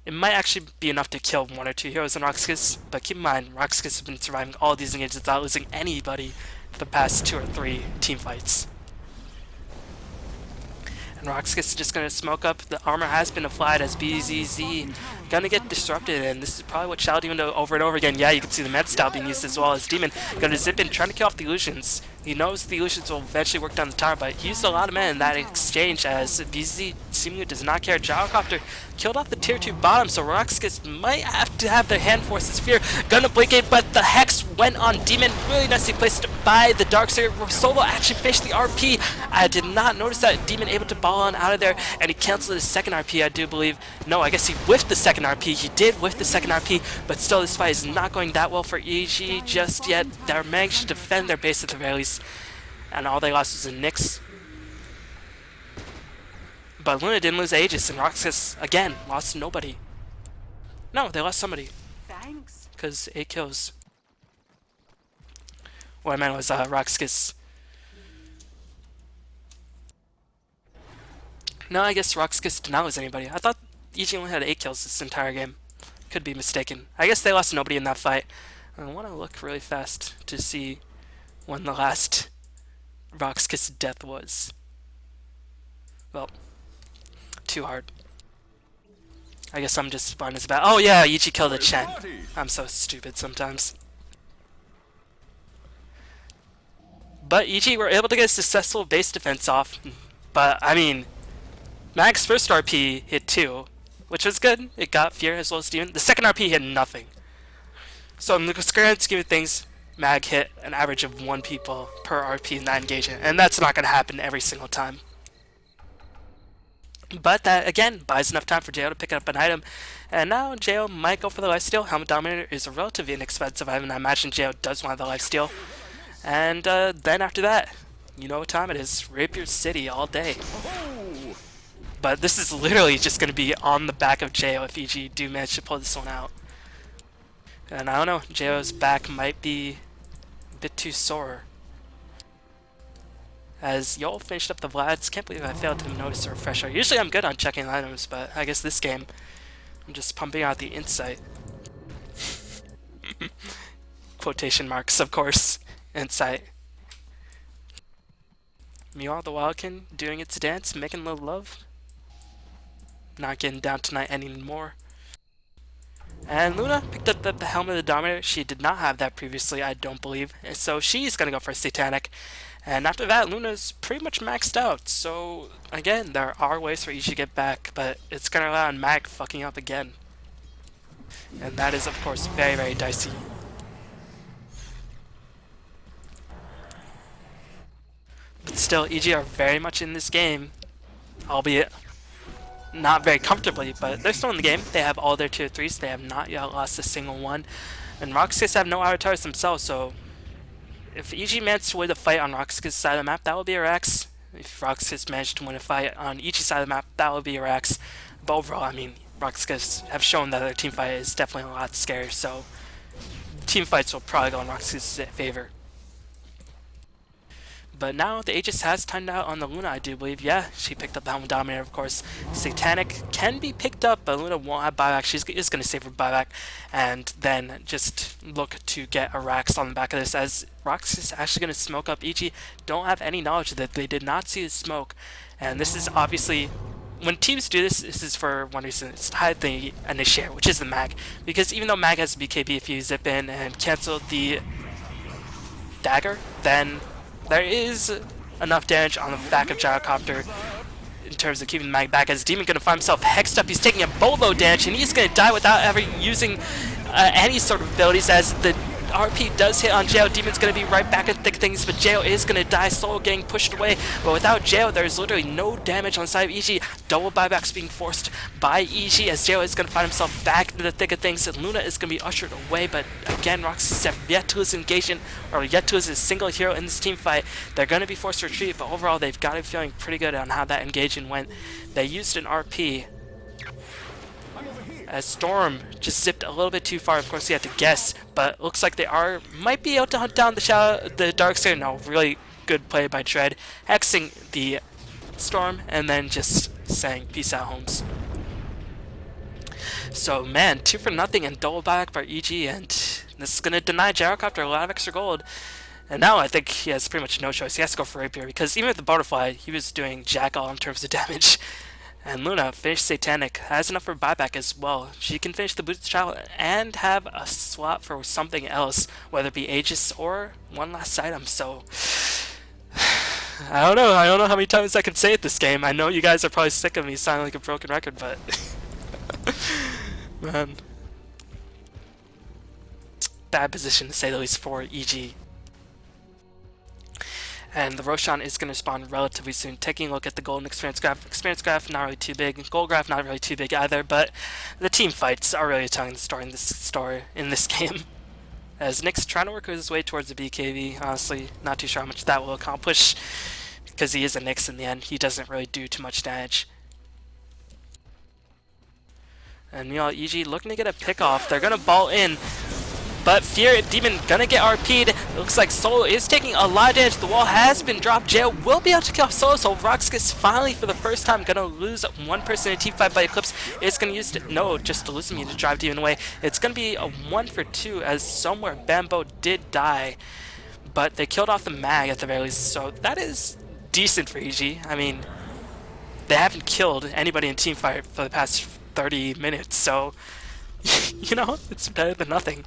It might actually be enough to kill 1 or 2 heroes in Rox.KIS, but keep in mind, Rox.KIS has been surviving all these engagements without losing anybody for the past 2 or 3 team fights. Rox.KIS is just going to smoke up. The armor has been applied as BZZ. Gonna get disrupted, and this is probably what Shadow Demon do over and over again. Yeah, you can see the med style being used as well as Demon. Gonna zip in, trying to kill off the illusions. He knows the illusions will eventually work down the tower, but he used a lot of men in that exchange as BZZ seemingly does not care. Gyrocopter killed off the tier 2 bottom, so Rox.KIS might have to have their hand forces fear. Gonna blink it, but the Hex went on Demon. Really nicely placed by the Darkseer. Solo actually finished the RP. I did not notice that Demon able to ball on out of there, and he canceled his second RP, I do believe. No, I guess he whiffed the second RP. He did whiff the second RP, but still this fight is not going that well for EG just yet. They're managed to defend their base at the very least, and all they lost was a Nyx. But Luna didn't lose Aegis, and Rox.KIS, again, lost nobody. No, they lost somebody. Thanks. Because 8 kills. What I meant was Rox.KIS. No, I guess Rox.KIS did not lose anybody. I thought EG only had 8 kills this entire game. Could be mistaken. I guess they lost nobody in that fight. I want to look really fast to see when the last Rox.KIS death was. Well, too hard. I guess I'm just blind as bad. Oh yeah, EG killed a Chen. I'm so stupid sometimes. But EG were able to get a successful base defense off. But, I mean, Mag's first RP hit 2, which was good. It got Fear as well as Demon. The second RP hit nothing. So in the grand scheme of things, Mag hit an average of 1 people per RP in that engagement. And that's not going to happen every single time. But that, again, buys enough time for Jo to pick up an item. And now Jo might go for the lifesteal. Helmet Dominator is a relatively inexpensive item, and I imagine Jo does want the lifesteal. And then after that, you know what time it is. Rapier City all day. But this is literally just going to be on the back of Jo if EG do manage to pull this one out. And I don't know, Jo's back might be a bit too sore. As Yol finished up the Vlads, can't believe I failed to notice a refresher. Usually I'm good on checking items, but I guess this game I'm just pumping out the insight. Quotation marks, of course. Insight. Meanwhile, the Wildkin doing its dance, making a little love. Not getting down tonight anymore. And Luna picked up the Helmet of the Dominator. She did not have that previously, I don't believe. And so she's going to go for Satanic. And after that, Luna's pretty much maxed out. So, again, there are ways for each to get back, but it's going to rely on Mag fucking up again. And that is, of course, very, very dicey. But still, EG are very much in this game, albeit not very comfortably, but they're still in the game. They have all their tier 3s. They have not yet lost a single one. And Rox.KIS have no avatars themselves, so if EG managed to win a fight on Rox.KIS' side of the map, that would be a Rex. If Rox.KIS managed to win a fight on each side of the map, that would be a Rex. But overall, I mean, Rox.KIS have shown that their team fight is definitely a lot scarier, so team fights will probably go in Rox.KIS' favor. But now the Aegis has timed out on the Luna, I do believe. Yeah, she picked up the Helmet Dominator, of course. Satanic can be picked up, but Luna won't have buyback. She is going to save her buyback and then just look to get a Rax on the back of this, as Rox is actually going to smoke up EG. Don't have any knowledge that they did not see the smoke. And this is obviously, when teams do this, this is for one reason. It's to hide the initiator, which is the Mag. Because even though Mag has BKB, if you zip in and cancel the dagger, then there is enough damage on the back of Gyrocopter in terms of keeping the Mag back, as Demon going to find himself hexed up. He's taking a boatload damage, and he's going to die without ever using any sort of abilities, as the RP does hit on Jo. Demon's going to be right back in thick things, but Jo is going to die, Solo getting pushed away. But without Jo, there's literally no damage on the side of EG. Double buybacks being forced by EG, as Jo is going to find himself back into the thick of things, and Luna is going to be ushered away. But again, Rox have yet to lose engagement, or yet to lose a single hero in this team fight. They're going to be forced to retreat, but overall, they've got to be feeling pretty good on how that engagement went. They used an RP, as Storm just zipped a little bit too far. Of course, you have to guess, but looks like they might be able to hunt down the Darkseer. No, really good play by Dread, hexing the Storm and then just saying peace out, Holmes. So man, 2 for nothing and double back by EG, and this is gonna deny Gyrocopter a lot of extra gold. And now I think he has pretty much no choice. He has to go for Rapier, because even with the Butterfly, he was doing jack all in terms of damage. And Luna finished Satanic, has enough for buyback as well. She can finish the Boots Child and have a slot for something else, whether it be Aegis or one last item. So I don't know how many times I can say it this game. I know you guys are probably sick of me sounding like a broken record, but man, bad position to say the least for EG. And the Roshan is going to spawn relatively soon. Taking a look at the golden experience graph not really too big, gold graph not really too big either, but the team fights are really telling the story in this game. As Nick's trying to work his way towards the BKB, honestly, not too sure how much that will accomplish, because he is a Nyx in the end. He doesn't really do too much damage. And meanwhile, EG looking to get a pick off. They're going to ball in, but Fear Demon gonna get RP'd. It looks like Solo is taking a lot of damage. The wall has been dropped. Jo will be able to kill off Solo, so Rox.KIS finally, for the first time, gonna lose one person in a team fight by Eclipse. It's gonna use just losing me to drive Demon away. It's gonna be a 1 for 2, as somewhere Bambo did die, but they killed off the Mag at the very least, so that is decent for EG. I mean, they haven't killed anybody in team fight for the past 30 minutes, so you know, it's better than nothing.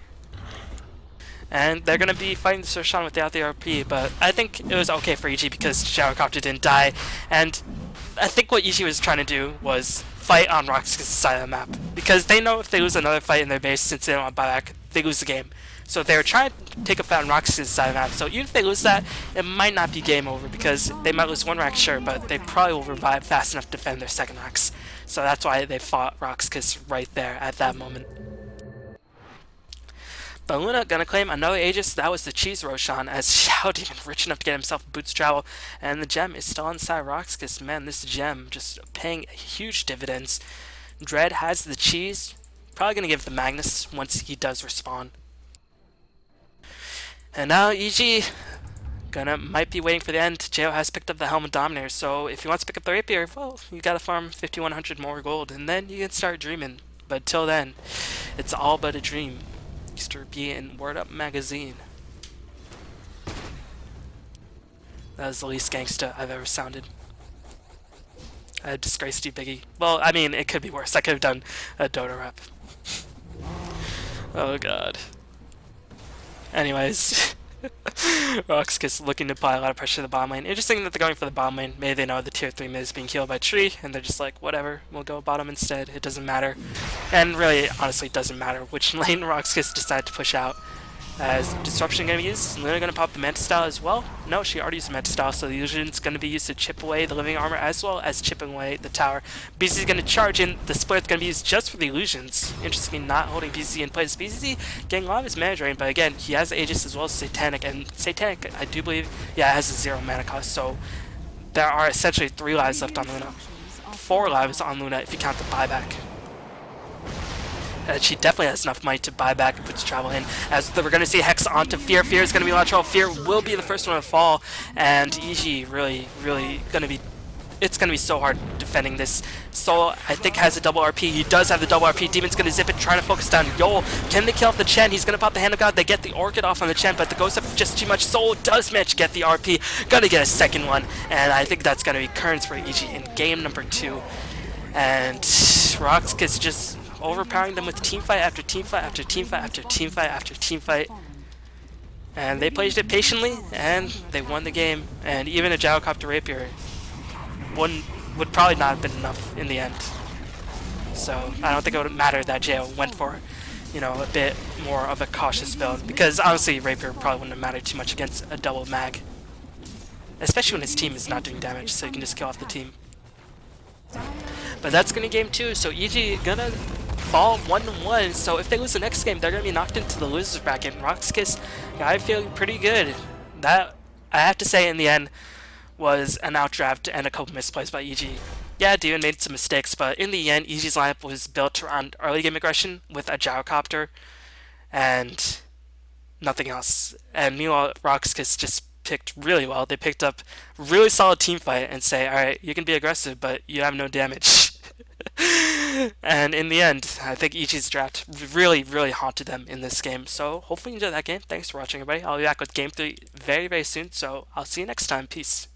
And they're going to be fighting the Roshan without the RP, but I think it was okay for EG because Gyrocopter didn't die, and I think what EG was trying to do was fight on Rox.KIS' side of the map, because they know if they lose another fight in their base, since they don't want buyback, they lose the game. So they were trying to take a fight on Rox.KIS' side of the map. So even if they lose that, it might not be game over because they might lose one rank, sure, but they probably will revive fast enough to defend their second ranks. So that's why they fought Rox.KIS right there at that moment. But Luna gonna claim another Aegis. That was the cheese Roshan, as Xiao even rich enough to get himself boots travel, and the gem is still inside Rox.KIS. Man, this gem just paying huge dividends. Dread has the cheese, probably gonna give the Magnus once he does respawn. And now EG might be waiting for the end. Jo has picked up the Helm of Dominator, so if he wants to pick up the Rapier, well, you gotta farm 5100 more gold, and then you can start dreaming. But till then, it's all but a dream. Mr. B in Word Up Magazine. That was the least gangsta I've ever sounded. I disgraced you, Biggie. Well, I mean, it could be worse. I could have done a Dota rap. Oh god. Anyways, Rox.KIS looking to apply a lot of pressure to the bottom lane. Interesting that they're going for the bottom lane. Maybe they know the tier 3 mid is being killed by Tree, and they're just like, whatever, we'll go bottom instead. It doesn't matter. And really, honestly, it doesn't matter which lane Rox.KIS decide to push out. As Disruption going to be used, Luna going to pop the Manta Style as well. No, she already used the Manta Style, so the Illusion's going to be used to chip away the Living Armor as well as chipping away the tower. BZ's going to charge in. The Split's going to be used just for the Illusions. Interestingly, not holding BZZ in place. BZZ getting a lot of his mana drain, but again, he has Aegis as well as Satanic, and Satanic, I do believe, yeah, it has a 0 mana cost, so there are essentially 3 lives left on Luna. 4 lives on Luna if you count the buyback. She definitely has enough money to buy back and put travel in. As we're going to see Hex onto Fear. Fear is going to be a lot of trouble. Fear will be the first one to fall, and EG really going to be... It's going to be so hard defending this. Soul, I think, has a double RP. He does have the double RP. Demon's going to zip it, trying to focus down Yol. Can they kill off the Chen? He's going to pop the Hand of God. They get the Orchid off on the Chen, but the Ghost up just too much. Soul does manage to get the RP. Going to get a second one, and I think that's going to be Kerns for EG in game number 2. And Rox.KIS just overpowering them with teamfight after teamfight after teamfight after teamfight after teamfight. And they played it patiently, and they won the game. And even a Gyrocopter Rapier would probably not have been enough in the end. So I don't think it would matter that Jo went for, you know, a bit more of a cautious build. Because honestly, Rapier probably wouldn't have mattered too much against a double mag. Especially when his team is not doing damage, so you can just kill off the team. But that's gonna be game 2, so EG gonna fall 1-1, so if they lose the next game, they're gonna be knocked into the losers bracket. And Rox.KIS, I feel pretty good. That, I have to say, in the end, was an outdraft and a couple misplays by EG. Yeah, Demon made some mistakes, but in the end, EG's lineup was built around early game aggression with a Gyrocopter and nothing else. And meanwhile, Rox.KIS just picked really well. They picked up really solid team fight and say, alright, you can be aggressive, but you have no damage. And in the end, I think EG's draft really haunted them in this game. So hopefully you enjoyed that game. Thanks for watching, everybody. I'll be back with game 3 very soon, so I'll see you next time. Peace.